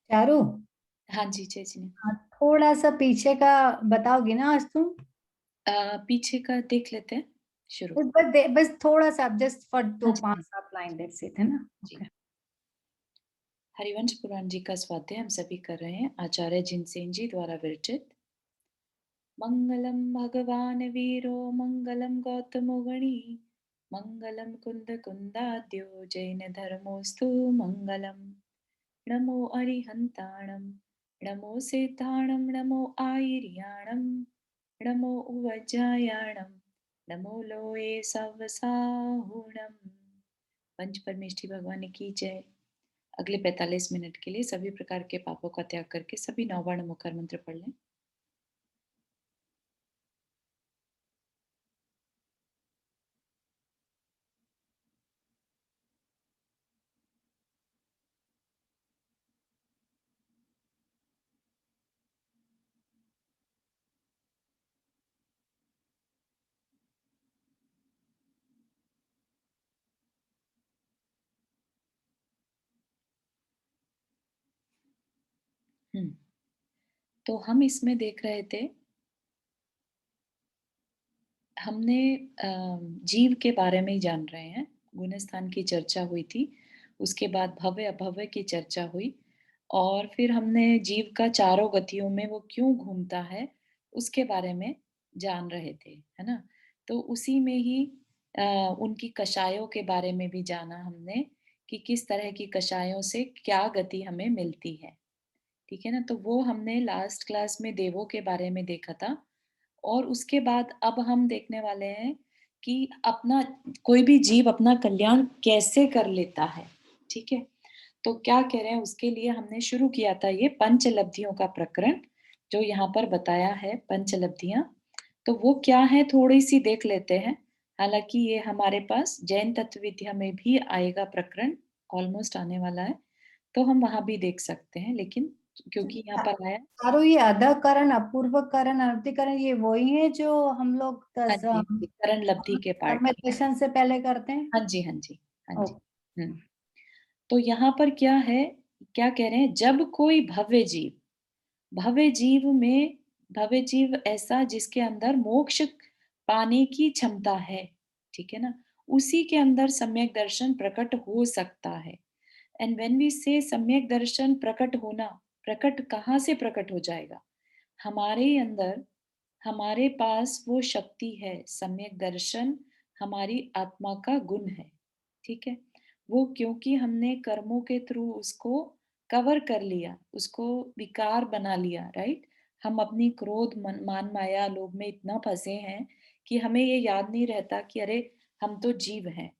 चारू। हाँ जी चेतनी। हाँ, थोड़ा सा पीछे का बताओगी ना आज तुम? पीछे का देख लेते हैं शुरू। बस थोड़ा सा, जस्ट फॉर हाँ दो जी पांच हाँ सात लाइन, दैट्स इट, है ना? जी। ओके। हरिवंश पुराण जी का स्वाध्याय हम सभी कर रहे हैं, आचार्य जिनसेन जी द्वारा विरचित। मंगलम भगवान वीरो मंगलम गौतमो गणी मंगलम कुंद कुंदाद्यो जैन धर्मोस्तु मंगलम। नमो अरिहंताणं नमो सेताणं नमो आयर्याणं नमो उवज्जायाणं नमो लोये सवसाहुणम्। पंच परमेष्ठी भगवान की जय। अगले 45 मिनट के लिए सभी प्रकार के पापों का त्याग करके सभी नौवर्ण मुखर मंत्र पढ़ लें। तो हम इसमें देख रहे थे, हमने जीव के बारे में ही जान रहे हैं। गुणस्थान की चर्चा हुई थी, उसके बाद भव्य अभव्य की चर्चा हुई, और फिर हमने जीव का चारों गतियों में वो क्यों घूमता है उसके बारे में जान रहे थे, है ना? तो उसी में ही अ, उनकी कषायों के बारे में भी जाना हमने, कि किस तरह की कषायों से क्या गति हमें मिलती है। ठीक है ना? तो वो हमने लास्ट क्लास में देवों के बारे में देखा था, और उसके बाद अब हम देखने वाले हैं कि अपना कोई भी जीव अपना कल्याण कैसे कर लेता है। ठीक है? तो क्या कह रहे हैं, उसके लिए हमने शुरू किया था ये पंचलब्धियों का प्रकरण, जो यहाँ पर बताया है पंचलब्धियां। तो वो क्या है थोड़ी सी देख लेते हैं। हालांकि ये हमारे पास जैन तत्व विद्या में भी आएगा प्रकरण, ऑलमोस्ट आने वाला है, तो हम वहां भी देख सकते हैं, लेकिन क्योंकि यहाँ पर आया। चारू, ये अधकरण, अपूर्वकरण, अनतिकरण, ये वही है जो हम लोग हाँ जी, करण लब्धि के पार्ट है। मेडिटेशन से पहले करते हैं? हाँ जी हाँ जी हाँ ओ। जी। तो यहाँ पर क्या है, क्या कह रहे हैं, जब कोई भव्य जीव में, भव्य जीव ऐसा जिसके अंदर मोक्ष पाने की क्षमता है, ठीक है ना, उसी के अंदर सम्यक दर्शन प्रकट हो सकता है। एंड व्हेन वी से सम्यक दर्शन प्रकट होना, प्रकट कहाँ से प्रकट हो जाएगा? हमारे अंदर, हमारे पास वो शक्ति है। सम्यक दर्शन हमारी आत्मा का गुण है। ठीक है? वो क्योंकि हमने कर्मों के थ्रू उसको कवर कर लिया, उसको विकार बना लिया, राइट? हम अपनी क्रोध, मान माया, लोभ में इतना फंसे हैं कि हमें ये याद नहीं रहता कि अरे हम तो जीव हैं।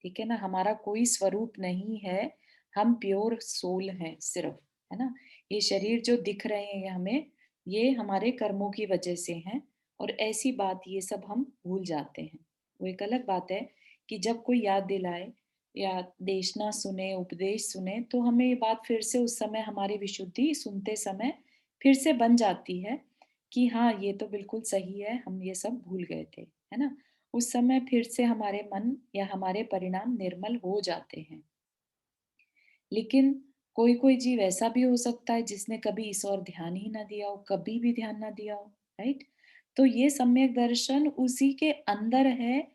ठीक है ना? हमारा कोई स्वरूप नहीं है, हम प्योर सोल हैं सिर्फ, है ना? ये शरीर जो दिख रहे हैं हमें, ये हमारे कर्मों की वजह से हैं, और ऐसी बात ये सब हम भूल जाते हैं। वो एक अलग बात है कि जब कोई याद दिलाए या देशना सुने, उपदेश सुने, तो हमें ये बात फिर से उस समय हमारी विशुद्धि सुनते समय फिर से बन जाती है कि हाँ ये तो बिल्कुल सही है, हम ये सब भूल गए थे, है ना? उस समय फिर से हमारे मन या हमारे परिणाम निर्मल हो जाते हैं। लेकिन कोई कोई जीव ऐसा भी हो सकता है जिसने कभी इस ओर ध्यान ही ना दिया हो, कभी भी ध्यान ना दिया हो, राइट? तो ये सम्यक दर्शन उसी के अंदर है।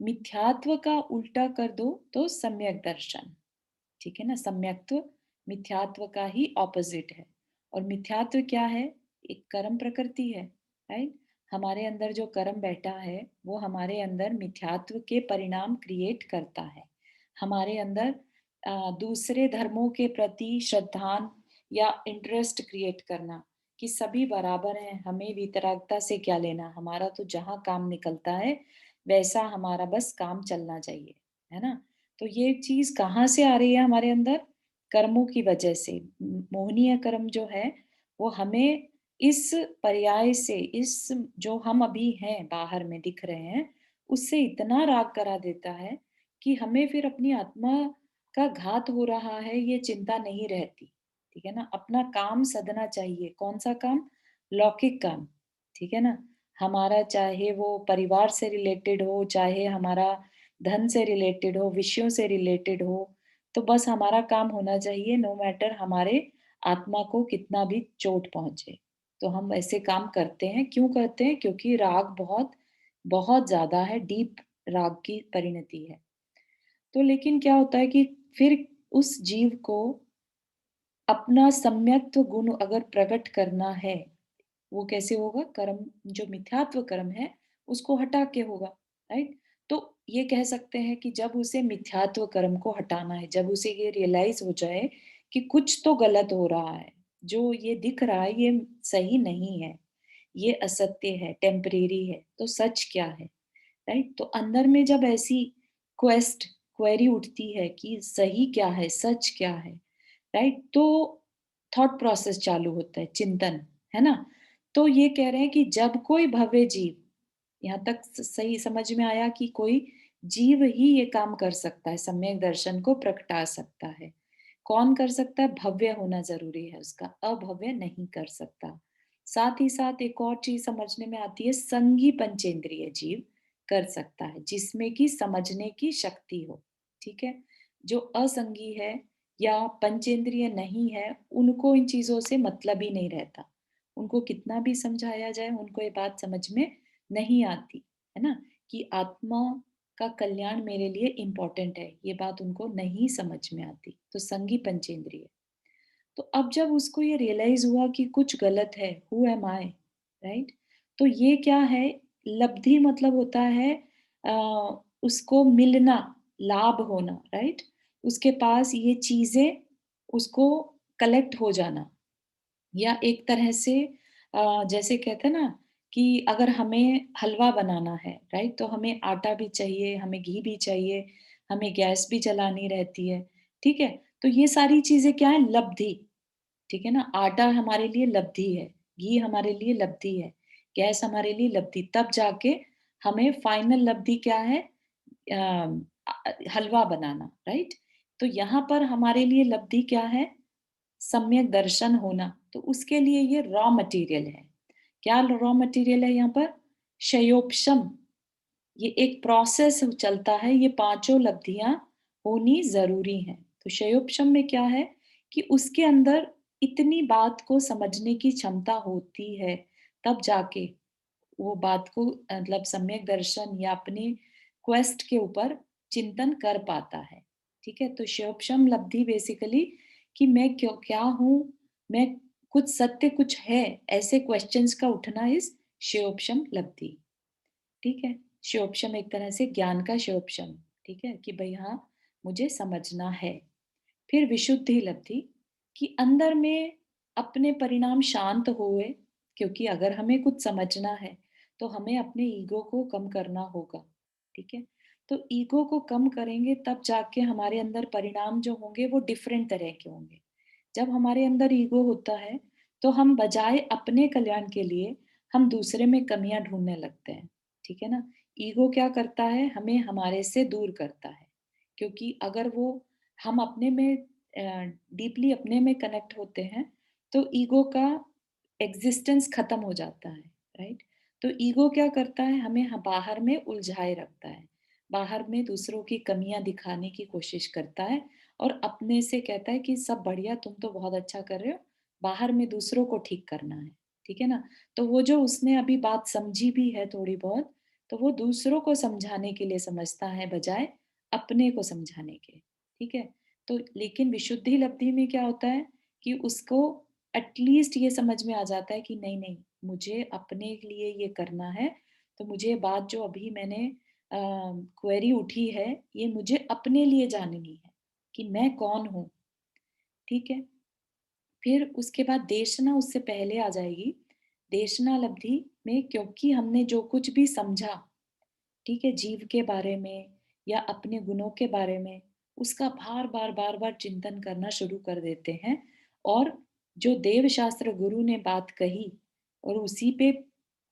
मिथ्यात्व का उल्टा कर दो तो सम्यक दर्शन। ठीक है ना? सम्यक्त्व मिथ्यात्व का ही ऑपोजिट है। और मिथ्यात्व क्या है? एक कर्म प्रकृति है, राइट? हमारे अंदर जो कर्म बैठा है वो हमारे अंदर मिथ्यात्व के परिणाम क्रिएट करता है। हमारे अंदर दूसरे धर्मों के प्रति श्रद्धान या इंटरेस्ट क्रिएट करना, कि सभी बराबर हैं, हमें वितरागता से क्या लेना, हमारा तो जहाँ काम निकलता है वैसा हमारा बस काम चलना चाहिए, है ना? तो ये चीज कहाँ से आ रही है हमारे अंदर? कर्मों की वजह से। मोहनीय कर्म जो है वो हमें इस पर्याय से, इस जो हम अभी हैं बाहर में दिख रहे हैं, उससे इतना राग करा देता है कि हमें फिर अपनी आत्मा का घात हो रहा है ये चिंता नहीं रहती। ठीक है ना? अपना काम सधना चाहिए। कौन सा काम? लौकिक काम। ठीक है ना? हमारा चाहे वो परिवार से रिलेटेड हो, चाहे हमारा धन से रिलेटेड हो, विषयों से रिलेटेड हो, तो बस हमारा काम होना चाहिए, नो मैटर हमारे आत्मा को कितना भी चोट पहुँचे। तो हम ऐसे काम करते हैं, क्यों करते हैं? क्योंकि राग बहुत, बहुत ज़्यादा है, डीप राग की परिणति है। तो लेकिन क्या होता है कि फिर उस जीव को अपना सम्यक्त्व गुण अगर प्रकट करना है, वो कैसे होगा? कर्म, जो मिथ्यात्व कर्म है, उसको हटा के होगा, राइट? तो ये कह सकते हैं कि जब उसे मिथ्यात्व कर्म को हटाना है, जब उसे ये रियलाइज़ हो जाए कि कुछ तो गलत हो रहा है, जो ये दिख रहा है ये सही नहीं है, ये असत्य है, टेम्परेरी है, तो सच क्या है, राइट? तो अंदर में जब ऐसी क्वेरी उठती है कि सही क्या है, सच क्या है, राइट? तो थॉट प्रोसेस चालू होता है, चिंतन, है ना? तो ये कह रहे हैं कि जब कोई भव्य जीव, यहाँ तक सही समझ में आया कि कोई जीव ही ये काम कर सकता है, सम्यक दर्शन को प्रगटा सकता है। कौन कर सकता है? भव्य होना ज़रूरी है उसका, अभव्य नहीं कर सकता। साथ ही साथ एक और चीज़ समझने में आती है, संगी पंचेंद्रिय जीव कर सकता है, जिसमें कि समझने की शक्ति हो, ठीक है? जो असंगी है या पंचेंद्रिय नहीं है, उनको इन चीज़ों से मतलब ही नहीं रहता। उनको कितना भी समझाया जाए, उनको ये बात समझ में नहीं आती, है ना? कि आत्मा का कल्याण मेरे लिए इम्पोर्टेंट है, ये बात उनको नहीं समझ में आती। तो संगी पंचेंद्रिय। तो अब जब उसको ये रियलाइज़ हुआ कि कुछ गलत है, हू एम आई? राइट? तो ये क्या है? लब्धि मतलब होता है अ, उसको मिलना, लाभ होना, राइट? उसके पास ये चीज़ें उसको कलेक्ट हो जाना। या एक तरह से जैसे कहते हैं ना कि अगर हमें हलवा बनाना है, राइट? तो हमें आटा भी चाहिए, हमें घी भी चाहिए, हमें गैस भी जलानी रहती है, ठीक है? तो ये सारी चीज़ें क्या है? लब्धि, ठीक है ना? आटा हमारे लिए लब्धि है, घी हमारे लिए लब्धि है, गैस हमारे लिए लब्धि, तब जाके हमें फाइनल लब्धि क्या है? हलवा बनाना, राइट? तो यहाँ पर हमारे लिए लब्धि क्या है? सम्यक दर्शन होना, तो उसके लिए ये रॉ मटेरियल है। क्या रॉ मटेरियल है यहाँ पर? क्षयोपशम, ये एक प्रोसेस चलता है, ये पाँचों लब्धियाँ होनी ज़रूरी हैं। तो क्षयोपशम में क्या है कि उसके अंदर इतनी बात को समझने की क्षमता होती है, तब जाके वो बात को मतलब सम्यक दर्शन या अपने क्वेस्ट के ऊपर चिंतन कर पाता है, ठीक है? तो शिवोपशम लब्धि बेसिकली कि मैं क्यों क्या हूँ, मैं कुछ सत्य कुछ है, ऐसे क्वेश्चंस का उठना इस शिवोपशम लब्धि, ठीक है? शिवोपशम एक तरह से ज्ञान का शिवोपशम, ठीक है? कि भई हाँ, मुझे समझना है। फिर विशुद्धि लब्धि कि अंदर में अपने परिणाम शांत हुए, क्योंकि अगर हमें कुछ समझना है तो हमें अपने ईगो को कम करना होगा, ठीक है? तो ईगो को कम करेंगे तब जाके हमारे अंदर परिणाम जो होंगे वो डिफरेंट तरह के होंगे। जब हमारे अंदर ईगो होता है तो हम बजाय अपने कल्याण के लिए हम दूसरे में कमियां ढूंढने लगते हैं, ठीक है ना? ईगो क्या करता है? हमें हमारे से दूर करता है, क्योंकि अगर वो हम अपने में डीपली अपने में कनेक्ट होते हैं तो ईगो का एग्जिस्टेंस खत्म हो जाता है, राइट? तो ईगो क्या करता है? हमें बाहर में उलझाए रखता है, बाहर में दूसरों की कमियां दिखाने की कोशिश करता है और अपने से कहता है कि सब बढ़िया, तुम तो बहुत अच्छा कर रहे हो, बाहर में दूसरों को ठीक करना है, ठीक है ना? तो वो जो उसने अभी बात समझी भी है थोड़ी बहुत, तो वो दूसरों को समझाने के लिए समझता है बजाय अपने को समझाने के, ठीक है? तो लेकिन विशुद्धि लब्धि में क्या होता है कि उसको एटलीस्ट ये समझ में आ जाता है कि नहीं नहीं, मुझे अपने लिए ये करना है, तो मुझे बात जो अभी मैंने क्वेरी उठी है, ये मुझे अपने लिए जाननी है कि मैं कौन हूँ, ठीक है? फिर उसके बाद देशना उससे पहले आ जाएगी। देशना लब्धि में क्योंकि हमने जो कुछ भी समझा, ठीक है, जीव के बारे में या अपने गुणों के बारे में, उसका बार-बार चिंतन करना शुरू कर देते हैं और जो देवशास्त्र गुरु ने बात कही और उसी पे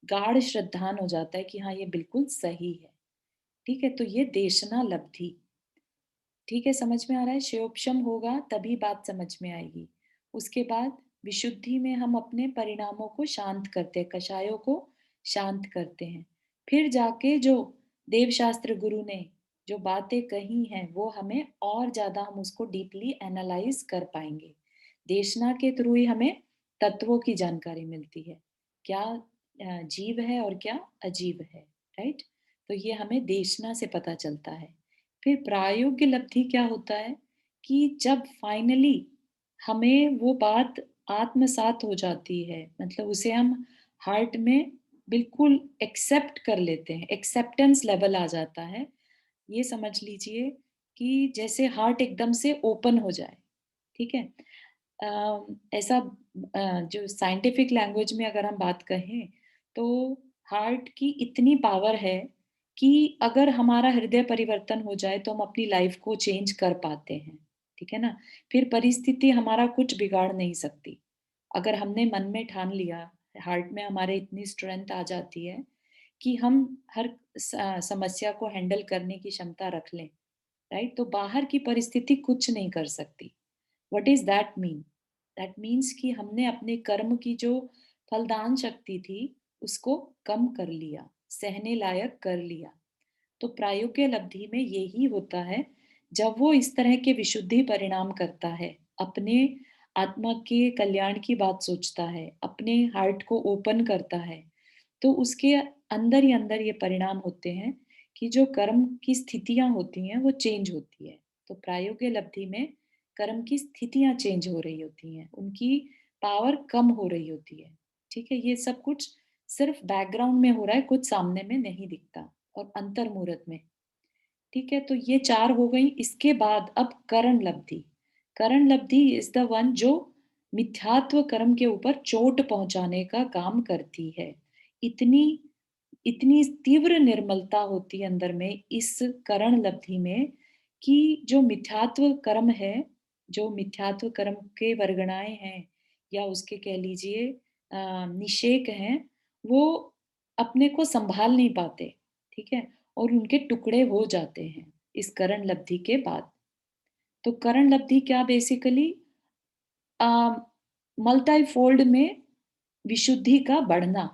गाढ़ श्रद्धान हो जाता है कि हाँ, ये बिल्कुल सही है। ठीक है? तो ये देशना लब्धि, ठीक है, समझ में आ रहा है? क्षयोपशम होगा तभी बात समझ में आएगी। उसके बाद विशुद्धि में हम अपने परिणामों को शांत करते हैं, कषायों को शांत करते हैं। फिर जाके जो देवशास्त्र गुरु ने जो बातें कही हैं, वो हमें और ज़्यादा हम उसको डीपली एनालाइज़ कर पाएँगे। देशना के थ्रू ही हमें तत्वों की जानकारी मिलती है। क्या जीव है और क्या अजीब है, राइट? तो ये हमें देशना से पता चलता है। फिर प्रायोग्य लब्धि क्या होता है कि जब फाइनली हमें वो बात आत्मसात हो जाती है, मतलब उसे हम हार्ट में बिल्कुल एक्सेप्ट कर लेते हैं, एक्सेप्टेंस लेवल आ जाता है। ये समझ लीजिए कि जैसे हार्ट एकदम से ओपन हो जाए, ठीक है? ऐसा जो साइंटिफिक लैंग्वेज में अगर हम बात कहें, तो हार्ट की इतनी पावर है कि अगर हमारा हृदय परिवर्तन हो जाए, तो हम अपनी लाइफ को चेंज कर पाते हैं, ठीक है ना? फिर परिस्थिति हमारा कुछ बिगाड़ नहीं सकती। अगर हमने मन में ठान लिया, हार्ट में हमारे इतनी स्ट्रेंथ आ जाती है कि हम हर समस्या को हैंडल करने की क्षमता रख लें, राइट? तो बाहर की परिस्थिति कुछ नहीं कर सकती। What is that mean? That means कि हमने अपने कर्म की जो फलदान शक्ति थी, उसको कम कर लिया, सहने लायक कर लिया। तो प्रायोग्य लब्धि में यही होता है, जब वो इस तरह के विशुद्धि परिणाम करता है, अपने आत्मा के कल्याण की बात सोचता है, अपने हार्ट को ओपन करता है, तो उसके अंदर ही अंदर ये परिणाम होते हैं कि जो कर्म की स्थितियां होती हैं वो चेंज होती है। तो प्रायोग्य लब्धि में कर्म की स्थितियां चेंज हो रही होती हैं, उनकी पावर कम हो रही होती है, ठीक है? ये सब कुछ सिर्फ बैकग्राउंड में हो रहा है, कुछ सामने में नहीं दिखता। और अंतर मुहूर्त में, ठीक है? तो ये चार हो गई। इसके बाद अब करण लब्धि। करण लब्धि इज द वन जो मिथ्यात्व कर्म के ऊपर चोट पहुंचाने का काम करती है। इतनी इतनी तीव्र निर्मलता होती है अंदर में इस करण लब्धि में कि जो मिथ्यात्व कर्म है, जो मिथ्यात्व कर्म के वर्गणाएं हैं, या उसके कह लीजिए निषेक हैं, वो अपने को संभाल नहीं पाते, ठीक है? और उनके टुकड़े हो जाते हैं इस करण लब्धि के बाद। तो करण लब्धि क्या बेसिकली मल्टी फोल्ड में विशुद्धि का बढ़ना।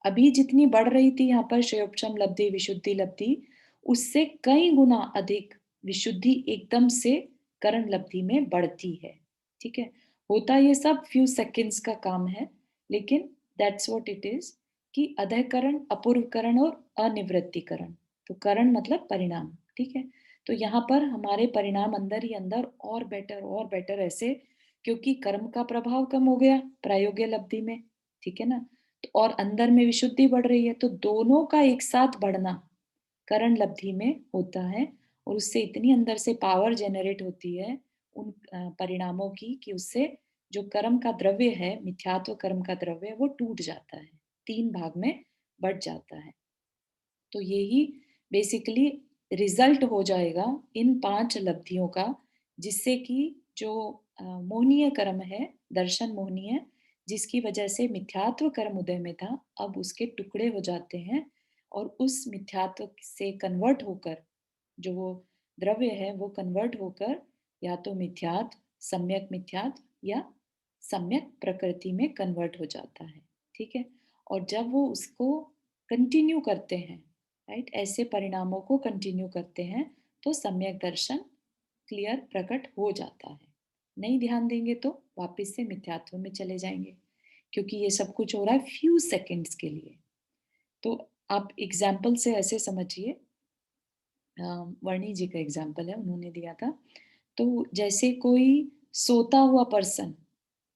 अभी जितनी बढ़ रही थी यहाँ पर क्षयोपशम लब्धि, विशुद्धि लब्धि, उससे कई गुना अधिक विशुद्धि एकदम से करण लब्धि में बढ़ती है, ठीक है? होता ये सब फ्यू सेकंड्स का काम है, लेकिन दैट्स व्हाट इट इज कि अधःकरण, अपूर्वकरण और अनिवृत्तिकरण। तो करण मतलब परिणाम, ठीक है? तो यहाँ पर हमारे परिणाम अंदर ही अंदर और बेटर ऐसे, क्योंकि कर्म का प्रभाव कम हो गया प्रायोग्य लब्धि में, ठीक है ना? तो और अंदर में विशुद्धि बढ़ रही है, तो दोनों का एक साथ बढ़ना करण लब्धि में होता है। और उससे इतनी अंदर से पावर जनरेट होती है उन परिणामों की, कि उससे जो कर्म का द्रव्य है, मिथ्यात्व कर्म का द्रव्य, वो टूट जाता है, तीन भाग में बढ़ जाता है। तो यही बेसिकली रिजल्ट हो जाएगा इन पांच लब्धियों का, जिससे कि जो मोहनीय कर्म है, दर्शन मोहनीय, जिसकी वजह से मिथ्यात्व कर्म उदय में था, अब उसके टुकड़े हो जाते हैं। और उस मिथ्यात्व से कन्वर्ट होकर जो वो द्रव्य है, वो कन्वर्ट होकर या तो मिथ्यात्व, सम्यक मिथ्यात्व, या सम्यक प्रकृति में कन्वर्ट हो जाता है, ठीक है? और जब वो उसको कंटिन्यू करते हैं, राइट, ऐसे परिणामों को कंटिन्यू करते हैं, तो सम्यक दर्शन क्लियर प्रकट हो जाता है। नहीं ध्यान देंगे तो वापस से मिथ्यात्व में चले जाएंगे, क्योंकि ये सब कुछ हो रहा है फ्यू सेकंड्स के लिए। तो आप एग्जाम्पल से ऐसे समझिए, वर्णी जी का एग्जाम्पल है, उन्होंने दिया था। तो जैसे कोई सोता हुआ पर्सन,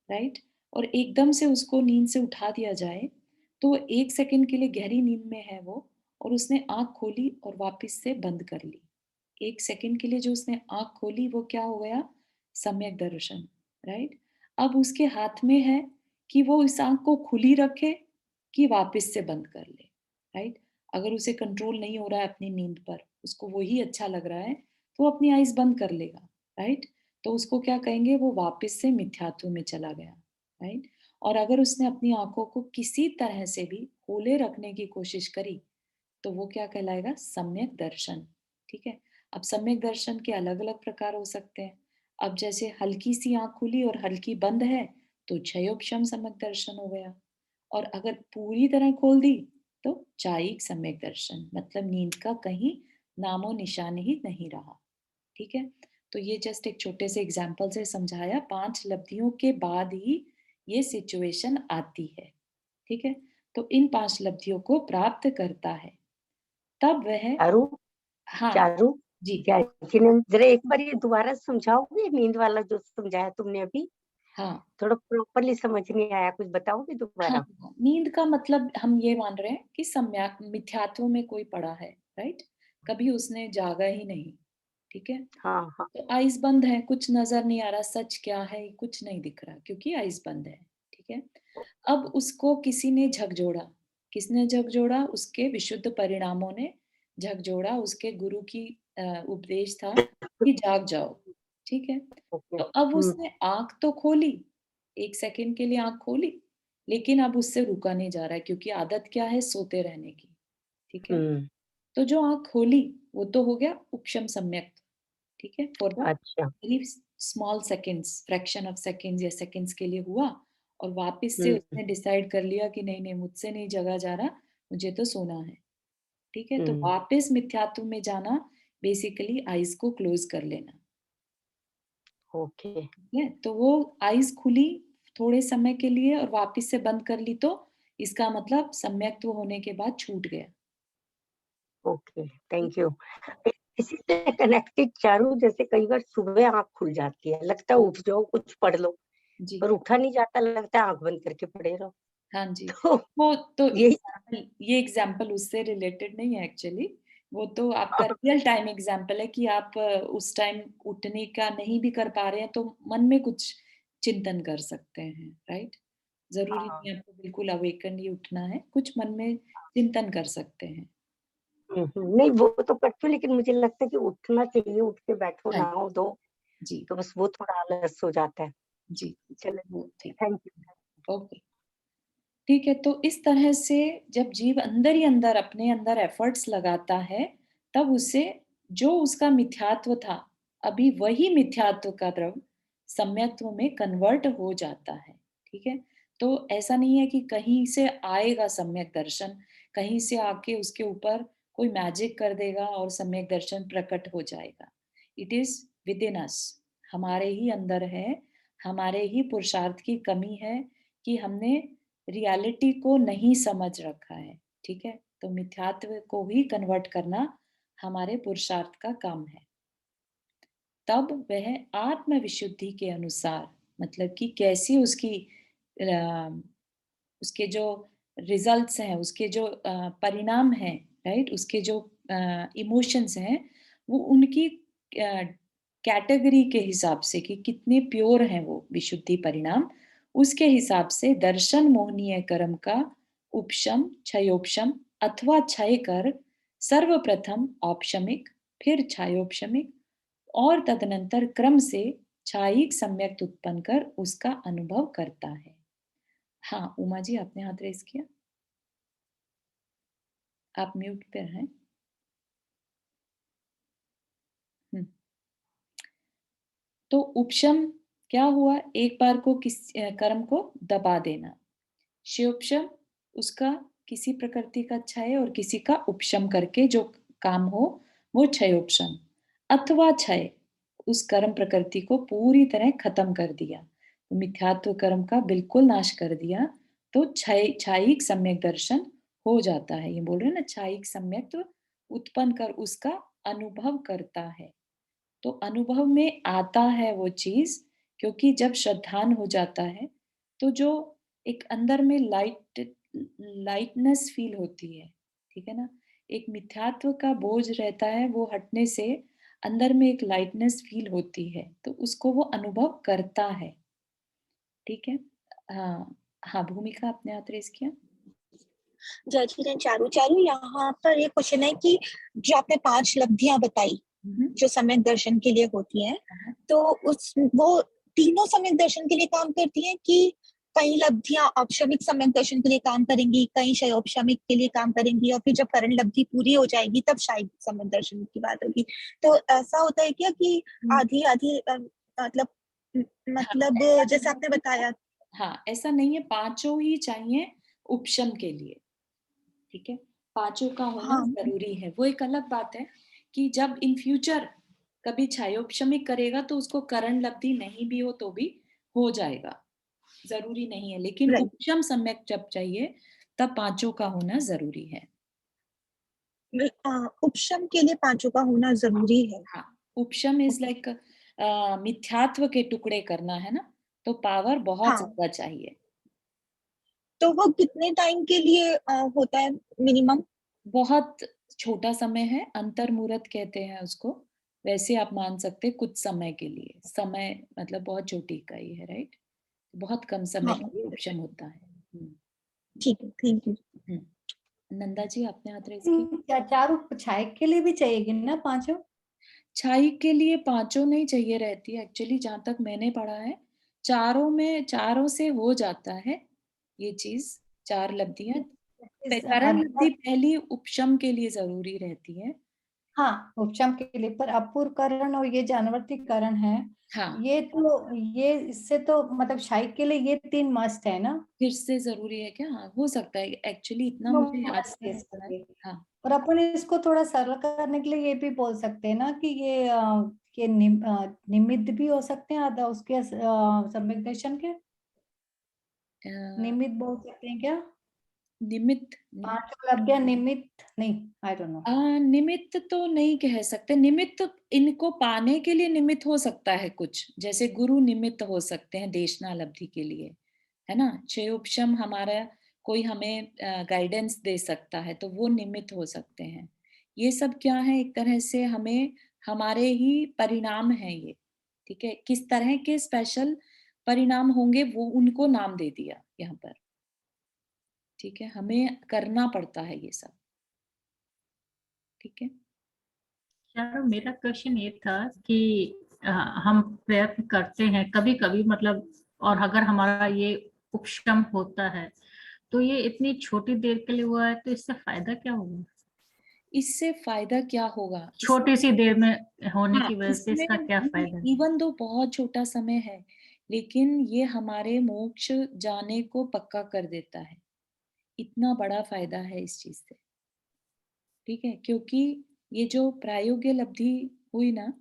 राइट, और एकदम से उसको नींद से उठा दिया जाए, तो एक सेकंड के लिए गहरी नींद में है वो, और उसने आंख खोली और वापस से बंद कर ली। एक सेकंड के लिए जो उसने आंख खोली, वो क्या हो गया? सम्यक दर्शन, राइट? अब उसके हाथ में है कि वो इस आंख को खुली रखे कि वापस से बंद कर ले, राइट? अगर उसे कंट्रोल नहीं हो रहा है अपनी नींद पर, उसको वही अच्छा लग रहा है, तो वो अपनी आईज बंद कर लेगा, राइट? तो उसको क्या कहेंगे? वो वापस से मिथ्यात्व में चला गया, राइट? और अगर उसने अपनी आंखों को किसी तरह से भी खोले रखने की कोशिश करी, तो वो क्या कहलाएगा? सम्यक दर्शन, ठीक है? अब सम्यक दर्शन के अलग अलग प्रकार हो सकते हैं। अब जैसे हल्की सी आंख खुली और हल्की बंद है, तो क्षयोक्षम सम्यक दर्शन हो गया। और अगर पूरी तरह खोल दी, तो चायिक सम्यक दर्शन, मतलब नींद का कहीं नामो निशान ही नहीं रहा, ठीक है? तो ये जस्ट एक छोटे से एग्जाम्पल से समझाया, 5 लब्धियों के बाद ही ये सिचुएशन आती है, ठीक है? तो इन 5 लब्धियों को प्राप्त करता है, तब वह चारू, हाँ, चारू, जी, जैकी ने जरा एक बार ये दोबारा समझाओगे, नींद वाला जो समझाया तुमने अभी? हाँ। थोड़ा प्रॉपरली समझ नहीं आया, कुछ बताओगे हाँ, दोबारा? हाँ, नींद का मतलब हम ये मान रहे हैं कि सम्यक मिथ्यात्व में कोई पड़ा है, राइट? कभी उसने जागा ही नहीं, ठीक है? हाँ, हाँ। तो आइज़ बंद है, कुछ नज़र नहीं आ रहा, सच क्या है कुछ नहीं दिख रहा क्योंकि आइज़ बंद है, ठीक है? अब उसको किसी ने झकझोरा, किसने झकझोरा? उसके विशुद्ध परिणामों ने झकझोरा, उसके गुरु की उपदेश था कि जाग जाओ, ठीक है? ओके। तो अब उसने आँख तो खोली, 1 सेकंड के लिए आँख खोली, लेकिन अब उससे रुका नहीं जा रहा है क्योंकि आदत क्या है? सोते रहने की, ठीक है? हम्म। तो जो आँख खोली, वो तो हो गया उपशम सम्यक, ठीक है? फॉर द अच्छा। Very small seconds, fraction of seconds या सेकंड्स के लिए हुआ और वापस से हम्म। उसने डिसाइड कर लिया कि नहीं, नहीं मुझसे नहीं जगा जा रहा, मुझे तो सोना है, ठीक है? तो हम्म। वापस मिथ्यात्व में जाना बेसिकली आइज़ को क्लोज़ कर लेना, ओके। ठीक है? तो वो आइज़ खुली थोड़े समय के लिए और वापस से बंद कर ली तो इसका मतलब सम्यक्त्व होने के बाद छूट गया, ओके, ठीक थैंक है? यू। इसी से कनेक्टेड चारू, जैसे कई बार सुबह आँख खुल जाती है, लगता है उठ जाओ कुछ पढ़ लो, जी। पर उठा नहीं जाता, लगता है आँख बंद करके पड़े रहो। हाँ जी। तो वो तो यही ये एग्ज़ाम्पल उससे रिलेटेड नहीं है एक्चुअली। वो तो आपका रियल टाइम एग्ज़ाम्पल है कि आप उस टाइम उठने का नहीं भी कर पा रहे हैं, तो मन में कुछ चिंतन कर सकते हैं, राइट? ज़रूरी हाँ। नहीं आपको बिल्कुल अवेकन ही उठना है, कुछ मन में चिंतन कर सकते हैं। नहीं वो तो करती हूँ, लेकिन मुझे लगता है कि उठना चाहिए, उठ के बैठो, हाँ, नहाओ धो, जी, तो बस वो थोड़ा आलस हो जाता है। जी, चलो, वो ठीक, थैंक यू। ओके। ठीक है, तो इस तरह से जब जीव अंदर ही अंदर अपने अंदर एफर्ट्स लगाता है, तब उसे जो उसका मिथ्यात्व था, अभी वही मिथ्यात्व का द्रव सम्यत्व में कन्वर्ट हो जाता है, ठीक है? तो ऐसा नहीं है कि कहीं से आएगा सम्यक दर्शन, कहीं से आके उसके ऊपर कोई मैजिक कर देगा और सम्यक दर्शन प्रकट हो जाएगा। इट इज़ विदिन अस, हमारे ही अंदर है, हमारे ही पुरुषार्थ की कमी है कि हमने रियलिटी को नहीं समझ रखा है, ठीक है? तो मिथ्यात्व को ही कन्वर्ट करना हमारे पुरुषार्थ का काम है। तब वह आत्म विशुद्धि के अनुसार मतलब कि कैसी उसकी उसके जो रिजल्ट्स हैं, उसके जो परिणाम हैं, राइट? उसके जो इमोशंस हैं, वो उनकी कैटेगरी के हिसाब से कि कितने प्योर हैं वो विशुद्धि परिणाम, उसके हिसाब से दर्शन मोहनीय कर्म का उपशम, क्षयोपशम अथवा क्षय कर सर्वप्रथम औपशमिक, फिर क्षयोपशमिक और तदनंतर क्रम से क्षायिक सम्यक उत्पन्न कर उसका अनुभव करता है। हाँ, उमा जी आपने हाथ रेज़ किया? आप म्यूट पे हैं। हुँ। तो उपशम क्या हुआ? एक बार को कर्म को दबा देना। क्षयोपशम उसका किसी प्रकृति का क्षय और किसी का उपशम करके जो काम हो, वो क्षयोपशम। अथवा क्षय, उस कर्म प्रकृति को पूरी तरह खत्म कर दिया। तो मिथ्यात्व कर्म का बिल्कुल नाश कर दिया, तो क्षयिक सम्यक दर्शन हो जाता है। ये बोल रहे हैं ना, क्षयिक सम्यक्त्व उत्पन्न कर उसका अनुभव करता है। तो अनुभव में आता है वो चीज़, क्योंकि जब श्रद्धान हो जाता है, तो जो एक अंदर में लाइटनेस फ़ील होती है, ठीक है ना? एक मिथ्यात्व का बोझ रहता है, वो हटने से अंदर में एक लाइटनेस फ़ील होती है, तो उसको वो अनुभव करता है, ठीक है? हाँ, हाँ, भूमिका आपने हाथ रेज़ किया? जय चारू चारू, यहाँ पर ये क्वेश्चन है कि जो आपने 5 लब्धियां बताई हुँ, हुँ। जो सम्यक दर्शन के लिए होती हैं, हाँ, हाँ। तो उस वो तीनों सम्यक दर्शन के लिए काम करती हैं कि कई लब्धियां औपशमिक सम्यक दर्शन के लिए काम करेंगी, कई शैऔपशमिक के लिए काम करेंगी, और फिर जब करण लब्धि पूरी हो जाएगी तब शायद सम्यक दर्शन की बात होगी। तो ऐसा होता है क्या कि हुँ। आधी आधी मतलब हाँ, मतलब ऐसा जैसे नहीं आपने है बताया। हाँ, ऐसा नहीं है, पाँचों ही चाहिए उपशम के लिए। ठीक है? पाँचों का होना हाँ। ज़रूरी है। वो एक अलग बात है कि जब इन फ्यूचर कभी छायोपशमिक करेगा तो उसको करण लब्धि नहीं भी हो तो भी हो जाएगा, जरूरी नहीं है। लेकिन राइट। उपशम सम्यक जब चाहिए तब पांचों का होना जरूरी है। उपशम के लिए पांचों का होना जरूरी है। हाँ, उपशम इज लाइक मिथ्यात्व के टुकड़े करना है ना, तो पावर बहुत हाँ, ज्यादा चाहिए। तो वो कितने टाइम के लिए होता है मिनिमम? बहुत छोटा समय है, अंतर मुहूर्त कहते हैं उसको। वैसे आप मान सकते हैं कुछ समय के लिए, समय मतलब बहुत छोटी इकाई है, राइट। बहुत कम समय हाँ, के लिए उपशम होता है। ठीक है, थैंक यू। नंदा जी आपने हाथ रेज की। चारों छाई के लिए भी चाहिएगी ना पांचों? छाई के लिए पांचों नहीं चाहिए रहती है एक्चुअली, जहां तक मैंने पढ़ा है चारों में, चारों से हो जाता है ये चीज, चार लब्धियां। इस करण लब्धि अद्भुत, पहली उपशम के लिए जरूरी रहती है। हाँ उपशम के लिए, पर अपूर्व करण और ये जानवर्ती करण है, हाँ, ये तो ये इससे तो मतलब शाही के लिए ये तीन मस्ट है ना? फिर से जरूरी है क्या? हाँ, हो सकता है एक्चुअली, इतना वो मुझे याद मस्ट है नहीं इसके रहता है। लिए। हाँ, और अपन इसको थोड़ा सरल करने के लिए ये भी बोल सकते हैं ना कि ये निमित्त भी हो सकते हैं आधा उसके सम्यक दर्शन के, अ, निमित्त बोल सकते हैं क्या? निमित्त पांच लब्धियां निमित्त नहीं, आई डोंट नो। निमित्त तो नहीं कह सकते। निमित्त इनको पाने के लिए निमित्त हो सकता है कुछ, जैसे गुरु निमित्त हो सकते हैं देशना लब्धि के लिए, है ना। चयोपशम हमारा कोई हमें गाइडेंस दे सकता है तो वो निमित्त हो सकते हैं। ये सब क्या है, एक तरह से हमें हमारे ही परिणाम है ये, ठीक है। किस तरह के स्पेशल परिणाम होंगे वो उनको नाम दे दिया यहाँ पर, ठीक है। हमें करना पड़ता है ये सब, ठीक है। यार मेरा क्वेश्चन ये था कि हम प्रयत्न करते हैं कभी कभी मतलब, और अगर हमारा ये उपशम होता है तो ये इतनी छोटी देर के लिए हुआ है तो इससे फायदा क्या होगा? इससे फायदा क्या होगा छोटी सी देर में होने हाँ, की वजह से इसमें इसका क्या फायदा है? इवन दो बहुत छोटा समय है, लेकिन ये हमारे मोक्ष जाने को पक्का कर देता है। इतना बड़ा फायदा है इस चीज से, ठीक है। क्योंकि ये जो प्रायोग्य लब्धि हुई ना,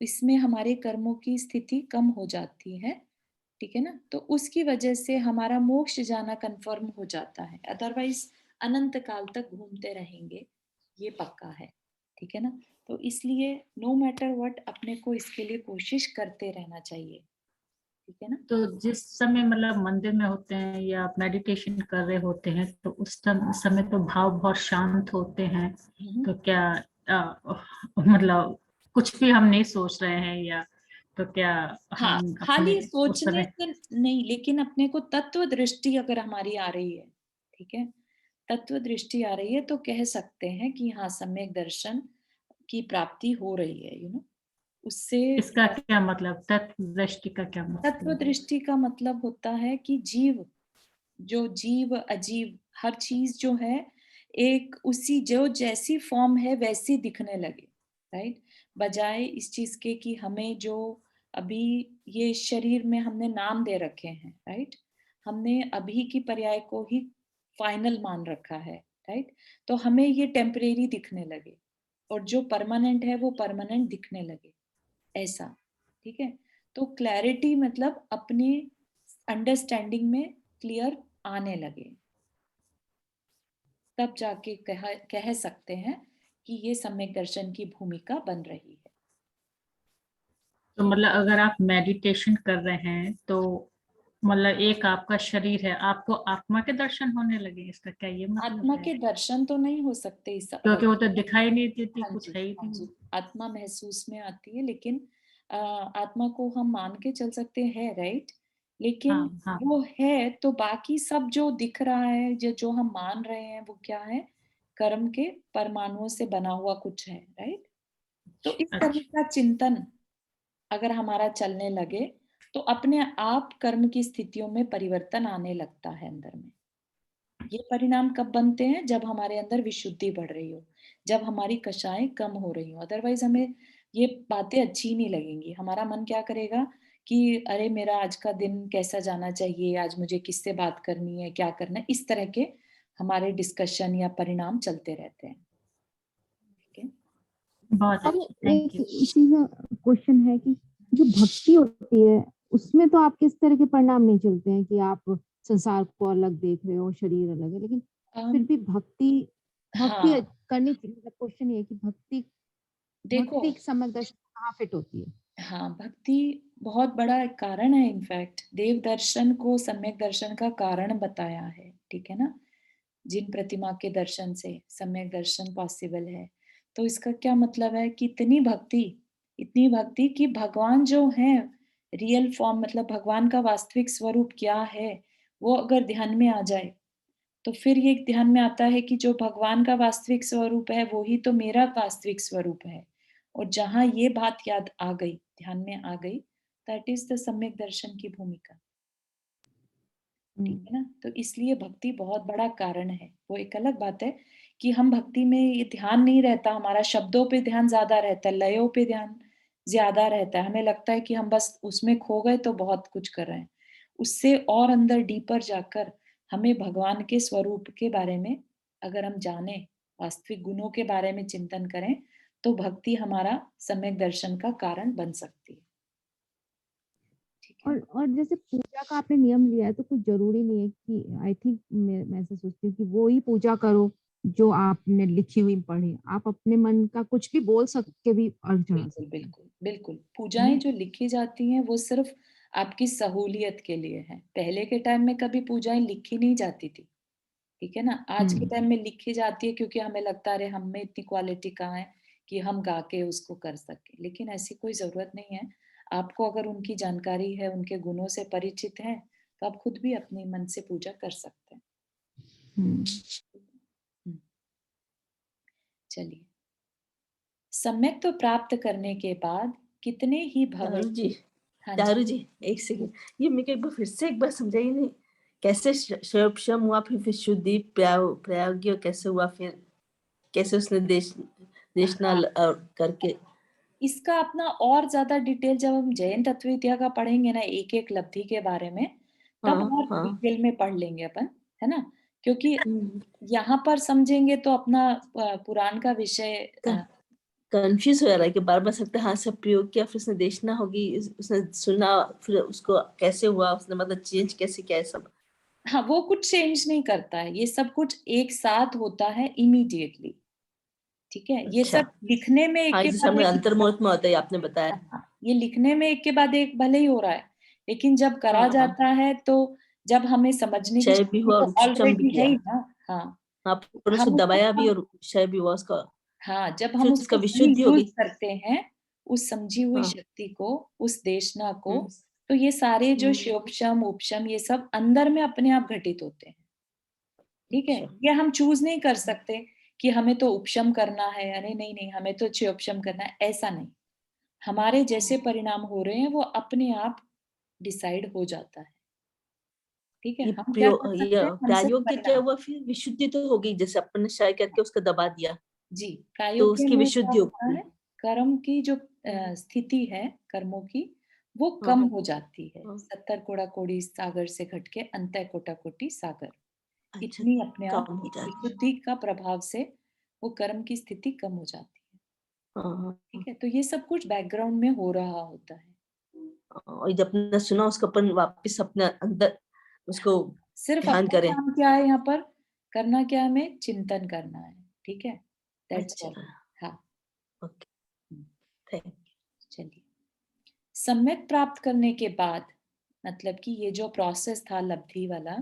इसमें हमारे कर्मों की स्थिति कम हो जाती है, ठीक है ना। तो उसकी वजह से हमारा मोक्ष जाना कंफर्म हो जाता है, अदरवाइज अनंत काल तक घूमते रहेंगे, ये पक्का है, ठीक है ना। तो इसलिए नो मैटर व्हाट अपने को इसके लिए कोशिश करते रहना चाहिए, ठीक है ना। तो जिस समय मतलब मंदिर में होते हैं या मेडिटेशन कर रहे होते हैं तो उस समय तो भाव बहुत शांत होते हैं, तो क्या मतलब कुछ भी हम नहीं सोच रहे हैं या, तो क्या हाँ, हम अपने खाली उस सोचने समय? से नहीं, लेकिन अपने को तत्व दृष्टि अगर हमारी आ रही है, ठीक है, तत्व दृष्टि आ रही है तो कह सकते हैं कि हाँ सम्यक दर्शन की प्राप्ति हो रही है, उससे। इसका क्या मतलब, तत्व दृष्टि का क्या तत्व मतलब? दृष्टि का मतलब होता है कि जीव, जो जीव अजीव हर चीज जो है, एक उसी जो जैसी फॉर्म है वैसी दिखने लगे, राइट। बजाय इस चीज के कि हमें जो अभी ये शरीर में हमने नाम दे रखे हैं, राइट, हमने अभी की पर्याय को ही फाइनल मान रखा है, राइट। तो हमें ये टेम्परेरी दिखने लगे और जो परमानेंट है वो परमानेंट दिखने लगे, ऐसा, ठीक है। तो क्लैरिटी मतलब अपने अंडरस्टैंडिंग में क्लियर आने लगे, तब जाके कह सकते हैं कि ये सम्यक दर्शन की भूमिका बन रही है। तो मतलब अगर आप मेडिटेशन कर रहे हैं तो मतलब एक आपका शरीर है, आपको आत्मा के दर्शन होने लगे, इसका क्या ये मतलब आत्मा है? के दर्शन तो नहीं हो सकते इस क्योंकि वो तो दिखाई नहीं देती, हाँ कुछ जी, है ही हाँ नहीं। जी, आत्मा महसूस में आती है, लेकिन आत्मा को हम मान के चल सकते हैं, राइट। लेकिन हाँ हाँ। वो है तो बाकी सब जो दिख रहा है, जो हम मान रहे हैं वो क्या है, कर्म के परमाणुओं से बना हुआ कुछ है, राइट। तो इस तरह अच्छा। का चिंतन अगर हमारा चलने लगे तो अपने आप कर्म की स्थितियों में परिवर्तन आने लगता है अंदर में। ये परिणाम कब बनते हैं, जब हमारे अंदर विशुद्धि बढ़ रही हो, जब हमारी कषाएं कम हो रही हो। अदरवाइज हमें ये बातें अच्छी नहीं लगेंगी, हमारा मन क्या करेगा कि अरे मेरा आज का दिन कैसा जाना चाहिए, आज मुझे किससे बात करनी है, क्या करना है, इस तरह के हमारे डिस्कशन या परिणाम चलते रहते हैं, ठीक है। बहुत अब अच्छा, थैंक एक यू। इसी का क्वेश्चन है कि जो भक्ति होती है उसमें तो आप किस तरह के परिणाम नहीं चलते हैं कि आप संसार को अलग देख रहे हो, शरीर अलग है, लेकिन फिर अम, भी भक्ति भक्ति हाँ करनी चाहिए। मतलब क्वेश्चन ये है कि भक्ति देखो, भक्ति सम्यक दर्शन में कहाँ फिट होती है? हाँ भक्ति बहुत बड़ा एक कारण है। इनफैक्ट देव दर्शन को सम्यक दर्शन का कारण बताया है, ठीक है ना। जिन प्रतिमा के दर्शन से सम्यक दर्शन पॉसिबल है, तो इसका क्या मतलब है कि इतनी भक्ति कि भगवान जो है रियल फॉर्म, मतलब भगवान का वास्तविक स्वरूप क्या है, वो अगर ध्यान में आ जाए, तो फिर ये ध्यान में आता है कि जो भगवान का वास्तविक स्वरूप है वही तो मेरा वास्तविक स्वरूप है। और जहां ये बात याद आ गई, ध्यान में आ गई, दैट इज द सम्यक दर्शन की भूमिका, ठीक है ना। तो इसलिए भक्ति बहुत बड़ा कारण है। वो एक अलग बात है कि हम भक्ति में ये ध्यान नहीं रहता, हमारा शब्दों पे ध्यान ज्यादा रहता है, लयों पे ध्यान ज्यादा रहता है, हमें लगता है कि हम बस उसमें खो गए तो बहुत कुछ कर रहे हैं। उससे और अंदर डीपर जाकर हमें भगवान के स्वरूप के बारे में अगर हम जाने, वास्तविक गुणों के बारे में चिंतन करें, तो भक्ति हमारा सम्यक दर्शन का कारण बन सकती है, ठीक है। और जैसे पूजा का आपने नियम लिया है तो कुछ जरूरी नहीं है कि आई थिंक मैं ऐसा सोचती हूँ कि वो ही पूजा करो जो आपने लिखी हुई पढ़ी। आप अपने मन का कुछ भी बोल सक के भी अर्घ चढ़ा बिल्कुल, सकते हैं। बिल्कुल, बिल्कुल। है ना? पूजाएँ जो लिखी जाती हैं वो सिर्फ़ आपकी सहूलियत के लिए हैं। पहले के टाइम में कभी पूजाएँ लिखी नहीं जाती थी, ठीक है ना? आज के हम्म टाइम में लिखी जाती है क्योंकि हमें लगता है अरे हम में इतनी क्वालिटी कहाँ है कि हम गा के उसको कर सकें। लेकिन ऐसी कोई ज़रूरत नहीं है। आपको अगर उनकी जानकारी है, उनके गुणों से परिचित हैं, तो आप खुद भी अपने मन से पूजा कर सकते हैं। हम्म। हुँ, चलिए। सम्यक तो प्राप्त करने के बाद कितने ही भव चारू जी, हाँ जी। चारू जी, एक सेकंड, ये मेरे को एक बार फिर से एक बार समझाइए नहीं, कैसे क्षयोपशम हुआ, फिर शुद्धि प्रायोग्य कैसे हुआ, फिर कैसे उसने देशना हाँ, करके। इसका अपना और ज्यादा डिटेल जब हम जैन तत्व विद्या का पढ़ेंगे ना, एक एक लब्धि के बारे में, तब हाँ और हाँ। डिटेल में पढ़ लेंगे अपन, है ना। क्योंकि हम्म, यहाँ पर समझेंगे तो अपना पुराण का विषय कंफ्यूज हो रहा है कि बार बार सकते हाँ सब प्रयोग किया, फिर उसने देशना होगी, उसने सुना, फिर उसको कैसे हुआ, उसने मतलब चेंज कैसे किया है सब। हाँ, वो कुछ चेंज नहीं करता है, ये सब कुछ एक साथ होता है इमीडिएटली, ठीक है। ये अच्छा, सब लिखने में एक हाँ के जैसे बाद हमने एक, अंतर्मुहूर्त में होता है, आपने बताया। हाँ, ये लिखने में एक के बाद एक भले ही हो रहा है, लेकिन जब करा हाँ हाँ, जाता है तो जब हमें समझने की क्षय भी शक्ति हुआ तो और उच्चम भी ऑलरेडी है किया। ही ना। हाँ, हाँ, पर उसको हम उसको दबाया भी और क्षय भी हुआ उसका, हाँ, जब हम फिर उसका उसको सही विशुद्धि हो यूज गई। करते हैं, उस समझी हुई हाँ। शक्ति को, उस देशना को, हम्म, तो ये सारे जो हम्म, शिवोपशम उपशम ये सब अंदर में अपने आप घटित होते हैं, ठीक है। अच्छा। ये हम चूज नहीं कर सकते कि हमें तो उपशम करना है, अरे नहीं नहीं हमें तो शिवोपशम करना है, ऐसा नहीं। हमारे जैसे परिणाम हो रहे हैं वो अपने आप डिसाइड हो जाता है, ठीक है। ये हम क्या कर सकते हैं, हम सिर्फ प्रायोगिक क्या परिणाम। हुआ, फिर विशुद्धि तो हो गई, जैसे अपन ने क्षय करके उसका दबा दिया, जी, तो प्रायोग्य उसकी में क्या विशुद्धि हो होता गई। है, कर्म की जो स्थिति है कर्मों की, वो हाँ कम हो जाती है। हाँ। 70 कोड़ा कोड़ी सागर से घट के अंतः कोटि कोटि सागर, अच्छा, इतनी अपने आप कम हो जाती है। विशुद्धि का प्रभाव से वो कर्म की स्थिति कम हो जाती है, हाँ हाँ हाँ। ठीक है। तो ये सब कुछ बैकग्राउंड में हो रहा होता है। और जब अपने सुना उसको अपन वापस अपने अंदर उसको सिर्फ ध्यान अपना करें। काम क्या है यहाँ पर, करना क्या है, हमें चिंतन करना है, ठीक है। दैट्स अच्छा, ऑल। हाँ। ओके, हम्म, थैंक। चलिए। सम्यक प्राप्त करने के बाद, मतलब कि ये जो प्रोसेस था लब्धि वाला,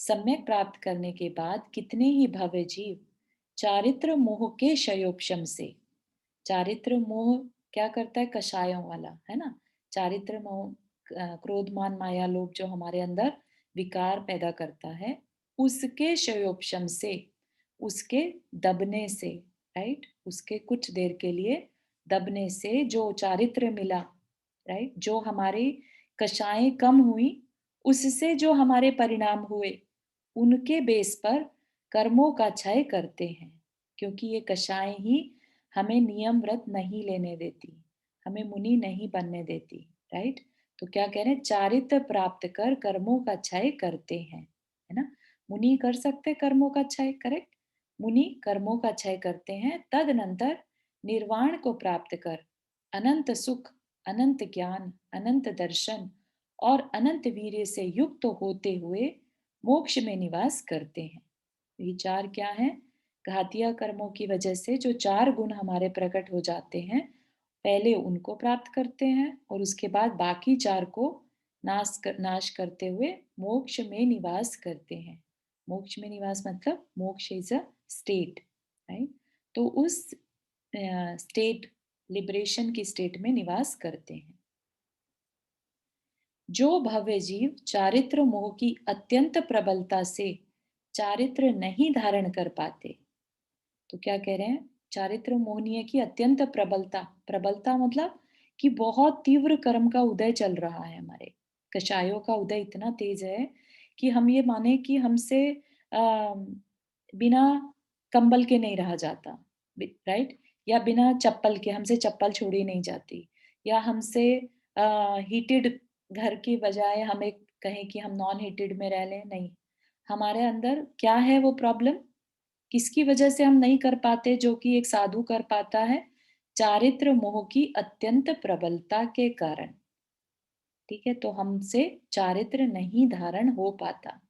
सम्यक प्राप्त करने के बाद कितने ही भव्य जीव चारित्र मोह के क्षयोपशम से, चारित्र मोह क्या करता है, कषायों वाला, है ना। चारित्र मोह क्रोध मान माया लोभ जो हमारे अंदर विकार पैदा करता है, उसके क्षयोपशम से, उसके दबने से, राइट, उसके कुछ देर के लिए दबने से जो चारित्र मिला, राइट, जो हमारी कषाएं कम हुई, उससे जो हमारे परिणाम हुए, उनके बेस पर कर्मों का क्षय करते हैं। क्योंकि ये कषाएं ही हमें नियम व्रत नहीं लेने देती, हमें मुनि नहीं बनने देती, राइट। तो क्या कह रहे हैं, चारित्र प्राप्त कर कर्मों का क्षय करते हैं, है ना। मुनि कर सकते कर्मों का क्षय, करेक्ट। मुनि कर्मों का क्षय करते हैं, तदनंतर निर्वाण को प्राप्त कर अनंत सुख, अनंत ज्ञान, अनंत दर्शन और अनंत वीर्य से युक्त होते हुए मोक्ष में निवास करते हैं। ये चार क्या है? घातिया कर्मों की वजह से जो चार गुण हमारे प्रकट हो जाते हैं, पहले उनको प्राप्त करते हैं और उसके बाद बाकी चार को नाश करते हुए मोक्ष में निवास करते हैं। मोक्ष में निवास मतलब मोक्ष इज अ स्टेट, राइट? तो उस स्टेट, लिबरेशन की स्टेट में निवास करते हैं। जो भव्य जीव चारित्र मोह की अत्यंत प्रबलता से चारित्र नहीं धारण कर पाते, तो क्या कह रहे हैं? चारित्र मोहनीय की अत्यंत प्रबलता, प्रबलता मतलब कि बहुत तीव्र कर्म का उदय चल रहा है, हमारे कषायों का उदय इतना तेज है कि हम ये माने कि हमसे बिना कंबल के नहीं रहा जाता, राइट? या बिना चप्पल के हमसे चप्पल छोड़ी नहीं जाती, या हमसे हीटेड घर की बजाय हमें कहें कि हम नॉन हीटेड में रह लें, नहीं। हमारे अंदर क्या है वो प्रॉब्लम, किसकी वजह से हम नहीं कर पाते जो कि एक साधु कर पाता है? चारित्र मोह की अत्यंत प्रबलता के कारण, ठीक है? तो हमसे चारित्र नहीं धारण हो पाता,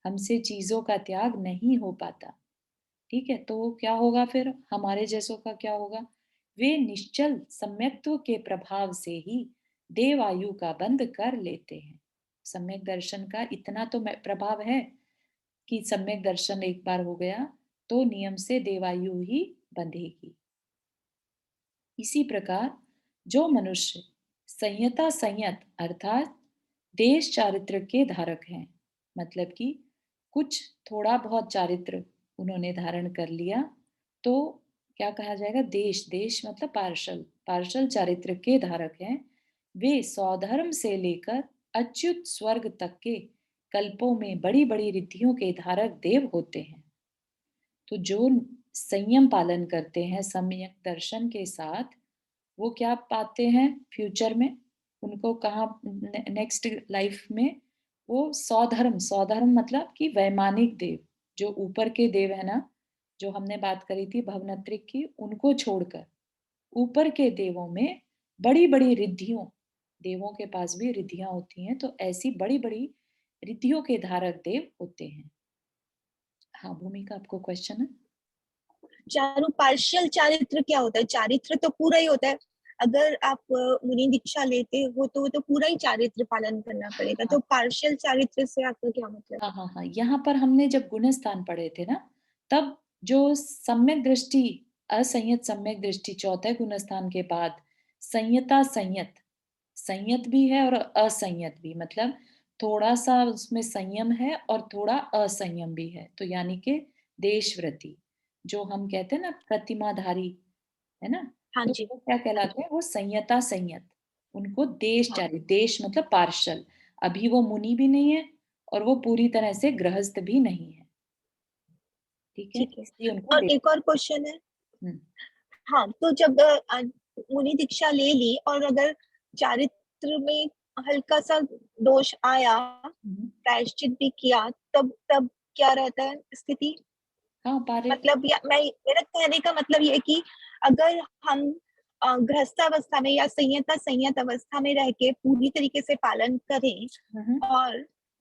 हमसे चीजों का त्याग नहीं हो पाता, ठीक है? तो क्या होगा फिर हमारे जैसों का क्या होगा? वे निश्चल सम्यक्त्व के प्रभाव से ही देव आयु का बंध कर लेते हैं। सम्यक दर्शन का इतना तो प्रभाव है कि सम्यक दर्शन एक बार हो गया तो नियम से देवायु ही बंधेगी। इसी प्रकार जो मनुष्य संयता संयत अर्थात देश चारित्र के धारक हैं, मतलब कि कुछ थोड़ा बहुत चारित्र उन्होंने धारण कर लिया, तो क्या कहा जाएगा? देश, देश मतलब पार्शल, पार्शल चारित्र के धारक हैं। वे स्वधर्म से लेकर अच्युत स्वर्ग तक के कल्पों में बड़ी बड़ी रिद्धियों के धारक देव होते हैं। तो जो संयम पालन करते हैं सम्यक दर्शन के साथ, वो क्या पाते हैं फ्यूचर में? उनको कहाँ नेक्स्ट लाइफ में वो स्वधर्म, स्वधर्म मतलब कि वैमानिक देव, जो ऊपर के देव है ना, जो हमने बात करी थी भवनत्रिक की, उनको छोड़कर ऊपर के देवों में बड़ी बड़ी रिद्धियों, देवों के पास भी रिद्धियां होती हैं, तो ऐसी बड़ी बड़ी रिद्धियों के धारक देव होते हैं। हाँ भूमिका, आपको क्वेश्चन है? चारू, पार्शियल चारित्र क्या होता है? चारित्र तो पूरा ही होता है। अगर आप मुनि दीक्षा लेते हो तो वो तो पूरा ही चारित्र पालन करना पड़ेगा, तो पार्शियल चारित्र से आपका क्या मतलब? हाँ हाँ हाँ, यहाँ पर हमने जब गुणस्थान पढ़े थे ना, तब जो सम्यक दृष्टि, असंयत सम्यक दृष्टि, चौथे गुणस्थान के बाद संयता संयत, संयत भी है और असंयत भी, मतलब थोड़ा सा उसमें संयम है और थोड़ा असंयम भी है, तो यानी कि देशव्रती, जो हम कहते हैं ना प्रतिमाधारी, है ना, हाँ तो जी, वो क्या कहलाते हैं? वो संयता संयत, उनको देश हाँ चाहिए, देश मतलब पार्शल, अभी वो मुनि भी नहीं है और वो पूरी तरह से गृहस्थ भी नहीं है, ठीक है, ठीक है। इसलिए उनको और देश। एक और क्वेश्चन है, हम्म, हाँ, तो जब मुनि दीक्षा ले ली और अगर चारित्र में हल्का सा दोष आया, हम्म, प्रायश्चित भी किया, तब तब क्या रहता है स्थिति? हाँ पारे, मतलब या मैं, मेरा कहने का मतलब ये है कि अगर हम गृहस्थावस्था में या संयत अवस्था में रह के पूरी तरीके से पालन करें, हम्म, और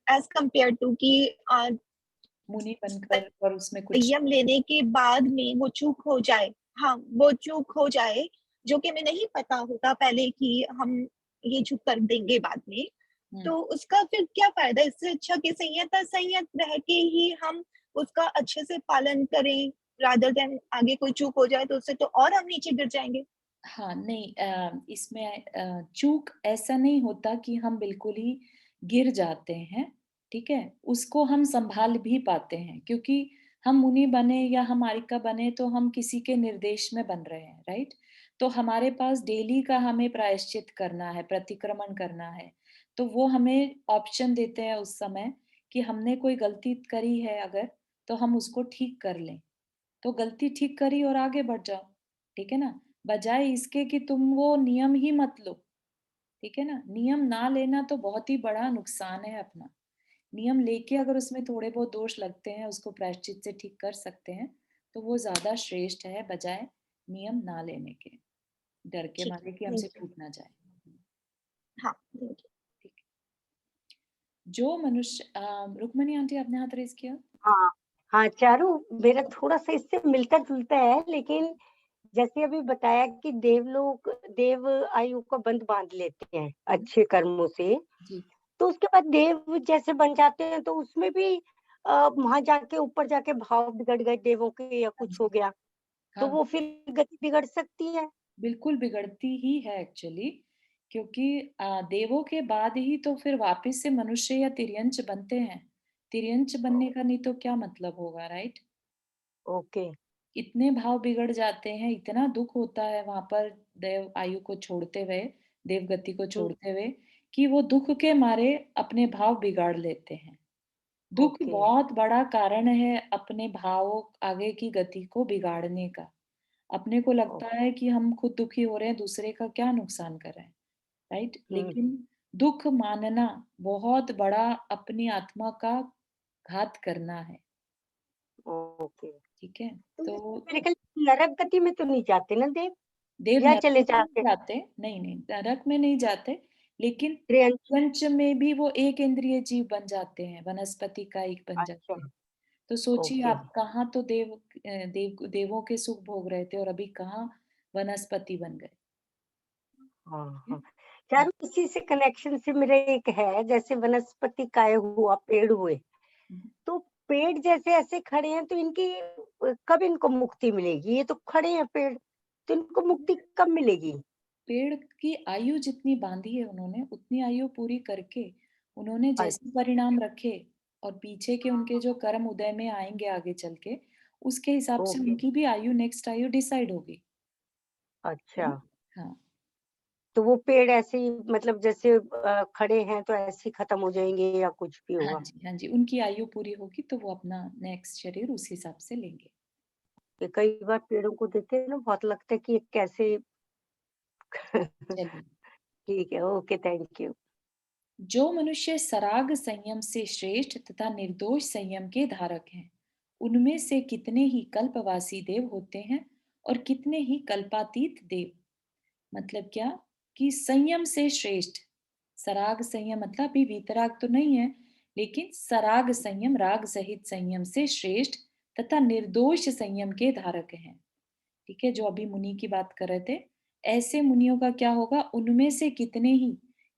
एज कंपेयर टू कि मुनि बनकर और उसमें कुछ, संयम लेने के बाद में वो चूक हो जाए, हाँ वो चूक हो जाए, जो कि हमें नहीं पता होता पहले कि हम ये चूक कर देंगे बाद में, हम्म, तो उसका फिर क्या फायदा? इससे अच्छा कि संयत रह के ही हम उसका अच्छे से पालन करें, रादर देन आगे कोई चूक हो जाए तो उससे तो और हम नीचे गिर जाएंगे। हाँ नहीं, इसमें चूक ऐसा नहीं होता कि हम बिल्कुल ही गिर जाते हैं, ठीक है, उसको हम संभाल भी पाते हैं, क्योंकि हम मुनि बने या हम आर्यिका बने तो हम किसी के निर्देश में बन रहे हैं, राइट? तो हमारे पास डेली का हमें प्रायश्चित करना है, प्रतिक्रमण करना है, तो वो हमें ऑप्शन देते हैं उस समय कि हमने कोई गलती करी है अगर, तो हम उसको ठीक कर लें, तो गलती ठीक करी और आगे बढ़ जाओ, ठीक है ना, बजाय इसके कि तुम वो नियम ही मत लो, ठीक है ना, नियम ना लेना तो बहुत ही बड़ा नुकसान है अपना, नियम लेके अगर उसमें थोड़े बहुत दोष लगते हैं उसको प्रायश्चित से ठीक कर सकते हैं तो वो ज्यादा श्रेष्ठ है, बजाय नियम ना लेने के, डर के ठीक मारे है, कि हमसे thank you. छूट ना जाए। हाँ, thank you. ठीक है। जो मनुष्य रुक्मणी आंटी आपने हाथ रेज किया। हाँ हाँ चारू, मेरा थोड़ा सा इससे मिलता जुलता है, लेकिन जैसे अभी बताया कि देवलोक देव आयु का बंध बांध लेते हैं अच्छे कर्मों से, जी तो उसके बाद देव जैसे बन जाते हैं, तो उसमें भी वहां जाके ऊपर जाके भाव बिगड़ गए देवों के या कुछ हो गया, तो हाँ, वो फिर गति बिगड़ सकती है। बिल्कुल बिगड़ती ही है एक्चुअली, क्योंकि देवों के बाद ही तो फिर वापस से मनुष्य या तिर्यंच बनते हैं। तिर्यंच बनने का नहीं तो क्या मतलब होगा, राइट? ओके। इतने भाव बिगड़ जाते हैं, इतना दुख होता है वहां पर देव आयु को छोड़ते हुए, देव गति को छोड़ते हुए, कि वो दुख के मारे अपने भाव बिगाड़ लेते हैं। दुख ओके। बहुत बड़ा कारण है अपने भावों आगे की गति को बिगाड़ने का। अपने को लगता है कि हम खुद दुखी हो रहे हैं, दूसरे का क्या नुकसान कर रहे हैं, राइट? लेकिन दुख मानना बहुत बड़ा अपनी आत्मा का घात करना है। ओके। ठीक है, तो तो मेरे ख्याल नरक गति में तो नहीं जाते ना देव, देव या नरक चले में नहीं जाते? जाते, नहीं नहीं नरक में नहीं जाते, लेकिन त्रियंच। पंच में भी वो एक इंद्रिय जीव बन जाते हैं, वनस्पति का एक बन अच्छा। जाते हैं। तो सोचिए ओके। आप, कहाँ तो देवों के सुख भोग रहे थे और अभी कहाँ वनस्पति बन गए। हाँ है? हाँ चारू, इसी से कनेक्शन से मेरा एक है, जैसे वनस्पति काय हुआ, पेड़ हुए, हम्म। तो पेड़ जैसे ऐसे खड़े हैं, तो इनकी कब इनको मुक्ति मिलेगी? ये तो खड़े हैं पेड़, तो इनको मुक्ति कब मिलेगी? पेड़ की आयु जितनी बांधी है उन्होंने, उतनी आयु पूरी करके उन्होंने जैसे परिणाम रखे और पीछे के उनके जो कर्म उदय में आएंगे आगे चल के, उसके हिसाब से ओके। उनकी भी आयु, नेक्स्ट आयु डिसाइड होगी। है अच्छा, ना? हाँ तो वो पेड़ ऐसे ही, मतलब जैसे खड़े हैं तो ऐसे ही खत्म हो जाएंगे या कुछ भी हाँ होगा? जी, हाँ जी, उनकी आयु पूरी होगी तो वो अपना नेक्स्ट शरीर उस हिसाब से लेंगे। कि कई बार पेड़ों को देखे ना, बहुत लगता है कि ये कैसे चलिए, ठीक है, ओके, थैंक यू। जो मनुष्य सराग संयम से श्रेष्ठ तथा निर्दोष संयम के धारक हैं, उनमें से कितने ही कल्पवासी देव होते हैं और कितने ही कल्पातीत देव। मतलब क्या? कि संयम से श्रेष्ठ, सराग संयम मतलब भी वीतराग तो नहीं है, लेकिन सराग संयम, राग सहित संयम से श्रेष्ठ तथा निर्दोष संयम के धारक हैं। ठीक है, जो अभी मुनि की बात कर रहे थे, ऐसे मुनियों का क्या होगा? उनमें से कितने ही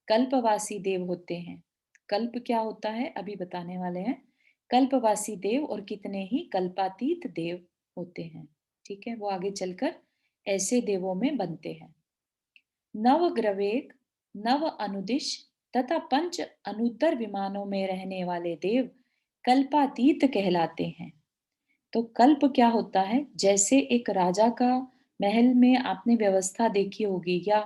कल्पवासी देव होते हैं। कल्प क्या होता है अभी बताने वाले हैं। कल्पवासी देव और कितने ही कल्पातीत देव होते हैं। ठीक है, वो आगे चलकर ऐसे देवों में बनते हैं। नव ग्रवेक, नव अनुदिश तथा पंच अनुत्तर विमानों में रहने वाले देव कल्पातीत कहलाते हैं। तो कल्प क्या होता है? जैसे एक राजा का महल में आपने व्यवस्था देखी होगी, या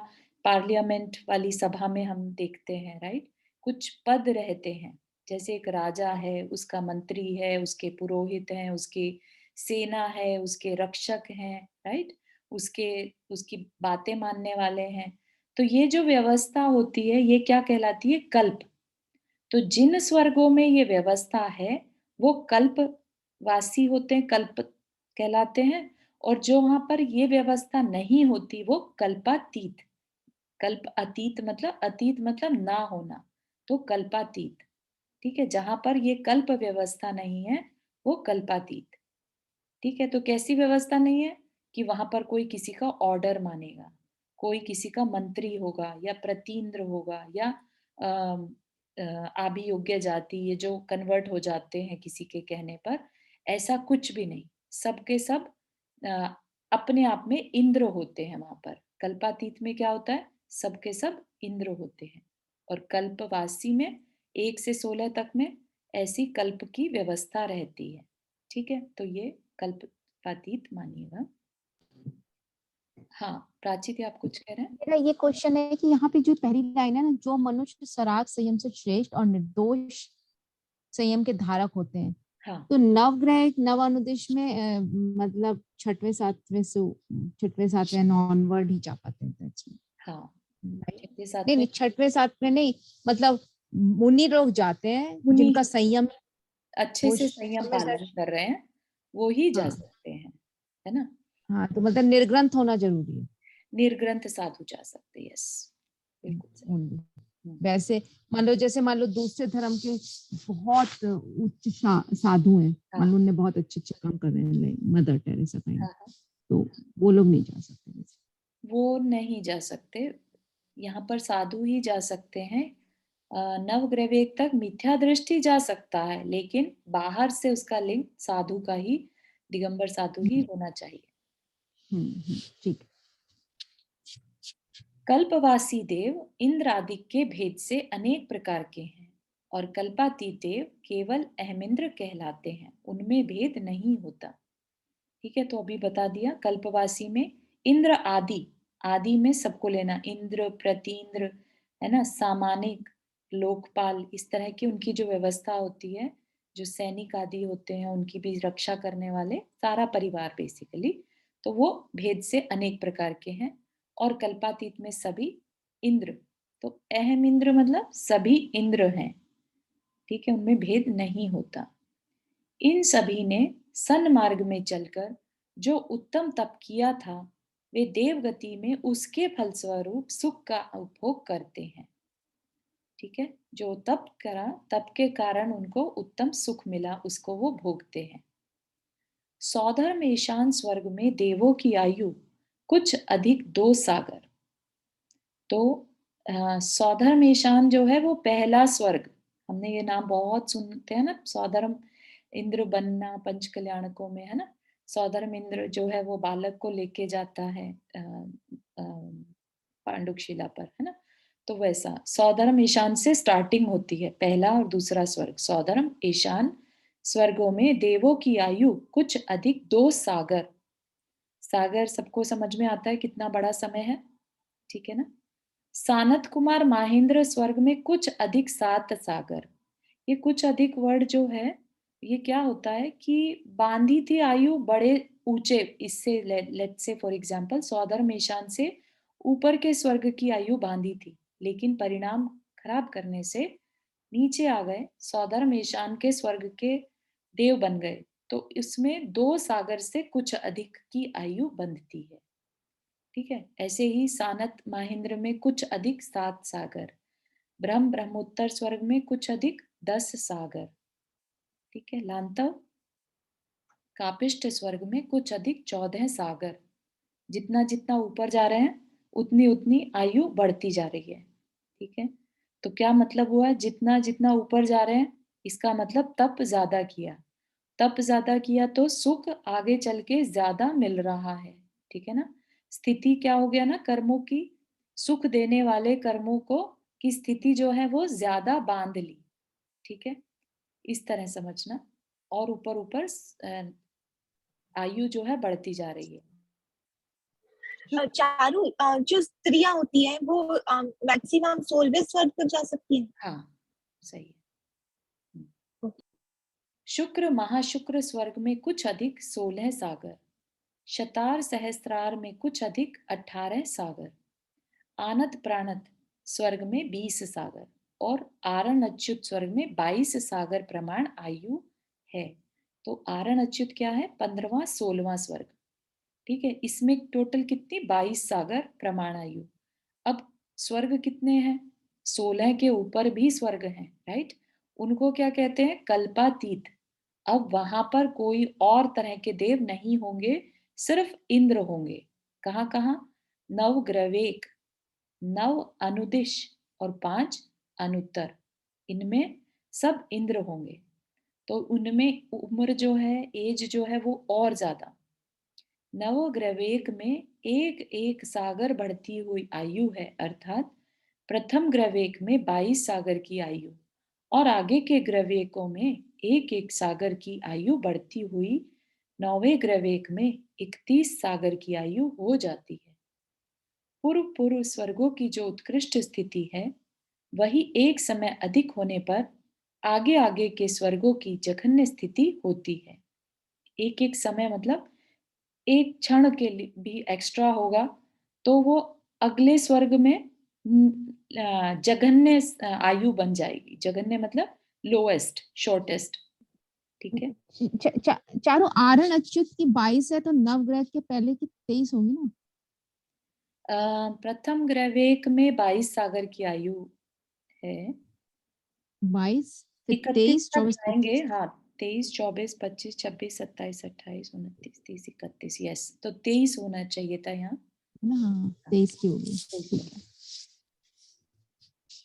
पार्लियामेंट वाली सभा में हम देखते हैं, राइट? कुछ पद रहते हैं, जैसे एक राजा है, उसका मंत्री है, उसके पुरोहित हैं, उसकी सेना है, उसके रक्षक हैं, राइट? उसके उसकी बातें मानने वाले हैं। तो ये जो व्यवस्था होती है, ये क्या कहलाती है? कल्प। तो जिन स्वर्गों में ये व्यवस्था है, वो कल्पवासी होते हैं, कल्प कहलाते हैं। और जो वहां पर ये व्यवस्था नहीं होती, वो कल्पातीत। कल्प अतीत मतलब, अतीत मतलब ना होना, तो कल्पातीत। ठीक है, जहां पर ये कल्प व्यवस्था नहीं है, वो कल्पातीत। ठीक है, तो कैसी व्यवस्था नहीं है? कि वहां पर कोई किसी का ऑर्डर मानेगा, कोई किसी का मंत्री होगा या प्रतीन्द्र होगा, या अम, आभियोग्य जाति, ये जो कन्वर्ट हो जाते हैं किसी के कहने पर, ऐसा कुछ भी नहीं। सबके सब अ, अपने आप में इंद्र होते हैं वहां पर। कल्पातीत में क्या होता है? सबके सब इंद्र होते हैं। और कल्पवासी में 1 से 16 तक में ऐसी कल्प की व्यवस्था रहती है। ठीक है, तो ये कल्पातीत मानिएगा। हाँ, प्राची थी, आप कुछ कह रहे हैं? मेरा ये क्वेश्चन है कि यहाँ पे जो पहली लाइन है ना, जो मनुष्य सराग संयम से श्रेष्ठ और निर्दोष संयम के धारक होते हैं, हाँ तो नवग्रह नवानुदेश में मतलब छठवें सातवें नॉनवर्ड ही जा पाते हैं that's it, हाँ, right? छठे साथ नहीं में नहीं, छठवें सातवें नहीं, मतलब मुनि लोग जाते हैं मुनि जिनका संयम अच्छे वो से संयम समय पालन कर रहे हैं, वो ही जा हाँ सकते हैं, है ना? हाँ, तो मतलब निर्ग्रंथ होना जरूरी है। निर्ग्रंथ साधु जा सकते, यस, बिल्कुल सही। Only। वैसे मान लो दूसरे धर्म के बहुत उच्च साधु हैं, हाँ। मान लो उन्हें बहुत अच्छे काम कर रहे हैं, मदर टेरेसा का, हाँ, हाँ, तो वो लोग नहीं जा सकते वैसे। वो नहीं जा सकते, यहाँ पर साधु ही जा सकते हैं। नवग्रवेक तक मिथ्या दृष्टि जा सकता है, लेकिन बाहर से उसका लिंग साधु का ही, दिगंबर साधु ही होना चाहिए। ठीक। कल्पवासी देव इंद्र आदि के भेद से अनेक प्रकार के हैं, और कल्पातीत देव केवल अहमिंद्र कहलाते हैं, उनमें भेद नहीं होता। ठीक है, तो अभी बता दिया। कल्पवासी में इंद्र आदि, आदि में सबको लेना, इंद्र, प्रतींद्र, है ना, सामानिक, लोकपाल, इस तरह की उनकी जो व्यवस्था होती है, जो सैनिक आदि होते हैं उनकी भी रक्षा करने वाले, सारा परिवार बेसिकली, तो वो भेद से अनेक प्रकार के हैं। और कल्पातीत में सभी इंद्र, तो अहम इंद्र मतलब सभी इंद्र हैं, ठीक है, उनमें भेद नहीं होता। इन सभी ने सन्मार्ग में चलकर जो उत्तम तप किया था, वे देवगति में उसके फलस्वरूप सुख का उपभोग करते हैं। ठीक है, जो तप करा, तप के कारण उनको उत्तम सुख मिला, उसको वो भोगते हैं। सौधर्म ईशान स्वर्ग में देवों की आयु कुछ अधिक 2 सागर। तो सौधर्म ईशान जो है वो पहला स्वर्ग, हमने ये नाम बहुत सुनते हैं ना, सौधर्म इंद्र बनना पंच कल्याणकों में, है ना। सौधर्म इंद्र जो है वो बालक को लेके जाता है पांडुकशिला पर, है ना। तो वैसा सौधर्म ईशान से स्टार्टिंग होती है, पहला और दूसरा स्वर्ग। सौधर्म ईशान स्वर्गों में देवों की आयु कुछ अधिक 2 सागर। सागर सबको समझ में आता है कितना बड़ा समय है, ठीक है ना। सानत कुमार महेंद्र स्वर्ग में कुछ अधिक 7 सागर। ये कुछ अधिक वर्ड जो है, ये क्या होता है कि बांधी थी आयु बड़े ऊंचे, इससे let's say for example Saudharma Ishan से ऊपर के स्वर्ग की आयु बांधी थी, लेकिन परिणाम खराब करने से नीचे आ गए, सौधर्म ईशान के स्वर्ग के देव बन गए, तो इसमें 2 सागर से कुछ अधिक की आयु बंधती है। ठीक है, ऐसे ही सानत महेंद्र में कुछ अधिक 7 सागर, ब्रह्मोत्तर स्वर्ग में कुछ अधिक 10 सागर। ठीक है, लांतव कापिष्ट स्वर्ग में कुछ अधिक 14 सागर। जितना जितना ऊपर जा रहे हैं उतनी उतनी आयु बढ़ती जा रही है। ठीक है, तो क्या मतलब हुआ, जितना जितना ऊपर जा रहे हैं, इसका मतलब तप ज्यादा किया, तप ज्यादा किया तो सुख आगे चल के ज्यादा मिल रहा है। ठीक है ना, स्थिति क्या हो गया ना, कर्मों की, सुख देने वाले कर्मों को की स्थिति जो है वो ज्यादा बांध ली। ठीक है, इस तरह समझना, और ऊपर ऊपर आयु जो है बढ़ती जा रही है। चारू, जो स्त्रियां होती हैं वो मैक्सिमम 16वें स्वर्ग तक जा सकती हैं। हाँ, सही है। शुक्र महाशुक्र स्वर्ग में कुछ अधिक 16 सागर, शतार सहस्त्रार में कुछ अधिक 18 सागर, आनत प्राणत स्वर्ग में 20 सागर, और आरण अच्युत स्वर्ग में 22 सागर प्रमाण आयु है। तो आरण अच्युत क्या है, 15वां 16वां स्वर्ग। ठीक है, इसमें टोटल कितनी, 22 सागर प्रमाण आयु। अब स्वर्ग कितने हैं, 16 के ऊपर भी स्वर्ग हैं, राइट, उनको क्या कहते हैं, कल्पातीत। अब वहां पर कोई और तरह के देव नहीं होंगे, सिर्फ इंद्र होंगे। कहाँ कहाँ, नवग्रवेक, 9 अनुदिश और 5 अनुत्तर, इनमें सब इंद्र होंगे। तो उनमें उम्र जो है, एज जो है वो और ज्यादा। नवग्रवेक में एक एक सागर बढ़ती हुई आयु है, अर्थात प्रथम ग्रवेक में 22 सागर की आयु, और आगे के ग्रवेकों में एक एक सागर की आयु बढ़ती हुई 9वें ग्रवेक में 31 सागर की आयु हो जाती है। पूर्व पूर्व स्वर्गों की जो उत्कृष्ट स्थिति है, वही एक समय अधिक होने पर आगे आगे के स्वर्गों की जघन्य स्थिति होती है। एक एक समय मतलब एक क्षण के लिए भी एक्स्ट्रा होगा तो वो अगले स्वर्ग में जघन्य आयु बन जाएगी। जघन्य मतलब लोएस्ट, शॉर्टेस्ट। ठीक है। चारों आरण अच्युत की 22 है तो नवग्रह के पहले की 23 होगी ना। प्रथम ग्रहवेक में 22 सागर की आयु है। 22 31 23 तक 24 जाएंगे। हाँ, 23, 24, 25, 26, 27, 28, 29, 30, 31, यस। तो 23 होना चाहिए था यहाँ ना। हाँ 23 की होगी। ठीक है।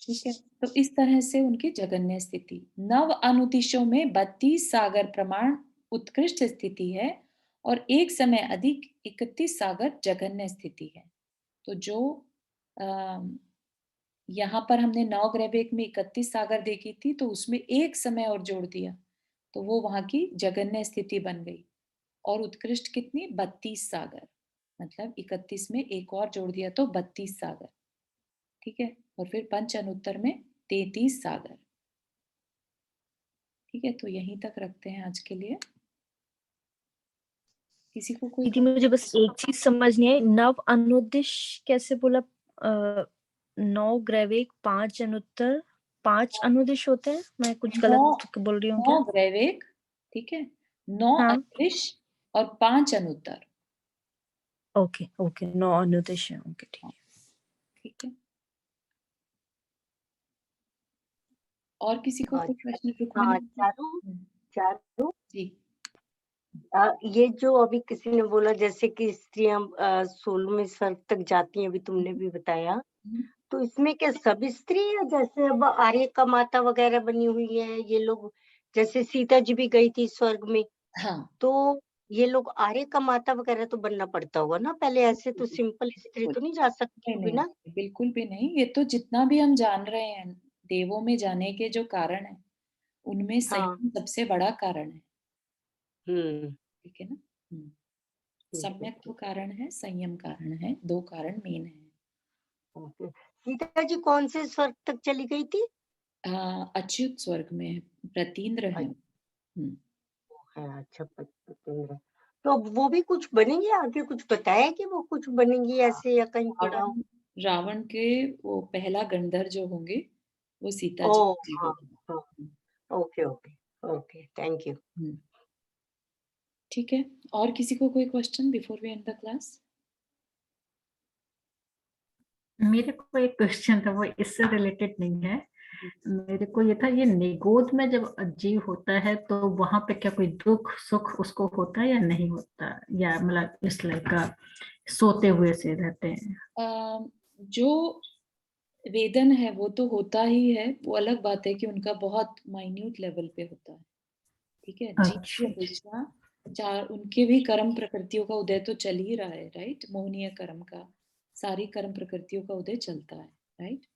ठीक है। तो इस तरह से उनकी जगन्य स्थिति। नव अनुदिशों में 32 सागर प्रमाण उत्कृष्ट स्थिति है और एक समय अधिक 31 सागर जघन्य स्थिति है। तो जो यहाँ पर हमने नौ ग्रहवेक में 31 सागर देखी थी, तो उसमें एक समय और जोड़ दिया तो वो वहां की जघन्य स्थिति बन गई। और उत्कृष्ट कितनी? 32 सागर, मतलब 31 में एक और जोड़ दिया तो 32 सागर। ठीक है। और फिर पंच अनुत्तर में 33 सागर। ठीक है। तो यहीं तक रखते हैं आज के लिए। किसी को कोई दीदी मुझे बस एक चीज समझ नहीं आई, नव अनुदिश कैसे बोला? 9 ग्रैविक 5 अनुत्तर 5 अनुदिश होते हैं, मैं कुछ गलत बोल रही हूँ क्या? 9 ग्रैविक, ठीक है, 9 हाँ। अनुदिश और 5 अनुत्तर। ओके ओके, 9 अनुदिश है। ओके ठीक है। ठीक है। और किसी को कोई प्रश्न? हाँ, चारू जी। ये जो अभी किसी ने बोला जैसे कि स्त्रियां 16वें स्वर्ग तक जाती हैं, अभी तुमने भी बताया, तो इसमें क्या सब स्त्री है? जैसे अब आर्य का माता वगैरह बनी हुई है ये लोग, जैसे सीता जी भी गई थी स्वर्ग में, हाँ, तो ये लोग आर्य का माता वगैरह तो बनना पड़ता होगा ना पहले, ऐसे तो सिंपल स्त्री तो नहीं जा सकती नहीं होगी नहीं, ना? बिल्कुल भी नहीं। ये तो जितना भी हम जान रहे हैं देवों में जाने के जो कारण है, उनमें हाँ। संयम सबसे बड़ा कारण है। हम्म। ठीक है ना। सम्यक तो कारण है, संयम कारण है, दो कारण मेन है। सीता जी कौन से स्वर्ग तक चली गई थी? अच्युत स्वर्ग में, प्रतीन्द्र है। अच्छा, प्रतीन्द्र। तो अब वो भी कुछ बनेंगे आगे? कुछ बताया कि वो कुछ बनेंगी ऐसे, या कहीं पढ़ा हो? रावण के वो पहला गंधर्व जो होंगे वो सीता जी ओह जी हाँ होंगे। हाँ, okay okay okay, thank you. ठीक है। और किसी को कोई question before we end the class? मेरे को एक क्वेश्चन था, वो इससे रिलेटेड नहीं है। मेरे को ये था, ये निगोद में जब जीव होता है तो वहां पे क्या कोई दुख सुख उसको होता है या नहीं होता, या मतलब इस लाइक का सोते हुए से रहते हैं? जो वेदन है वो तो होता ही है, वो अलग बात है कि उनका बहुत माइन्यूट लेवल पे होता है। ठीक है। जीव हमेशा चार, उनके भी कर्म प्रकृतियों का उदय तो चल ही रहा है, राइट। मोहनीय कर्म का, सारी कर्म प्रकृतियों का उदय चलता है, राइट।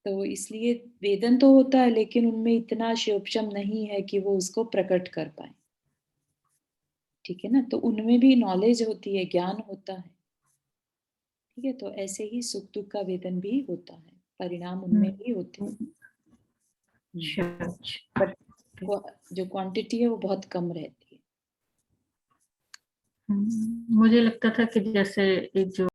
तो इसलिए वेदन तो होता है, लेकिन उनमें इतना शिवोपशम नहीं है कि वो उसको प्रकट कर पाए। ठीक है ना। तो उनमें भी नॉलेज होती है, ज्ञान होता है। ठीक है। तो ऐसे ही सुख दुख का वेदन भी होता है, परिणाम उनमें भी होते हैं। पर जो क्वांटिटी है वो बहुत कम रहती है। मुझे लगता था कि जैसे एक जो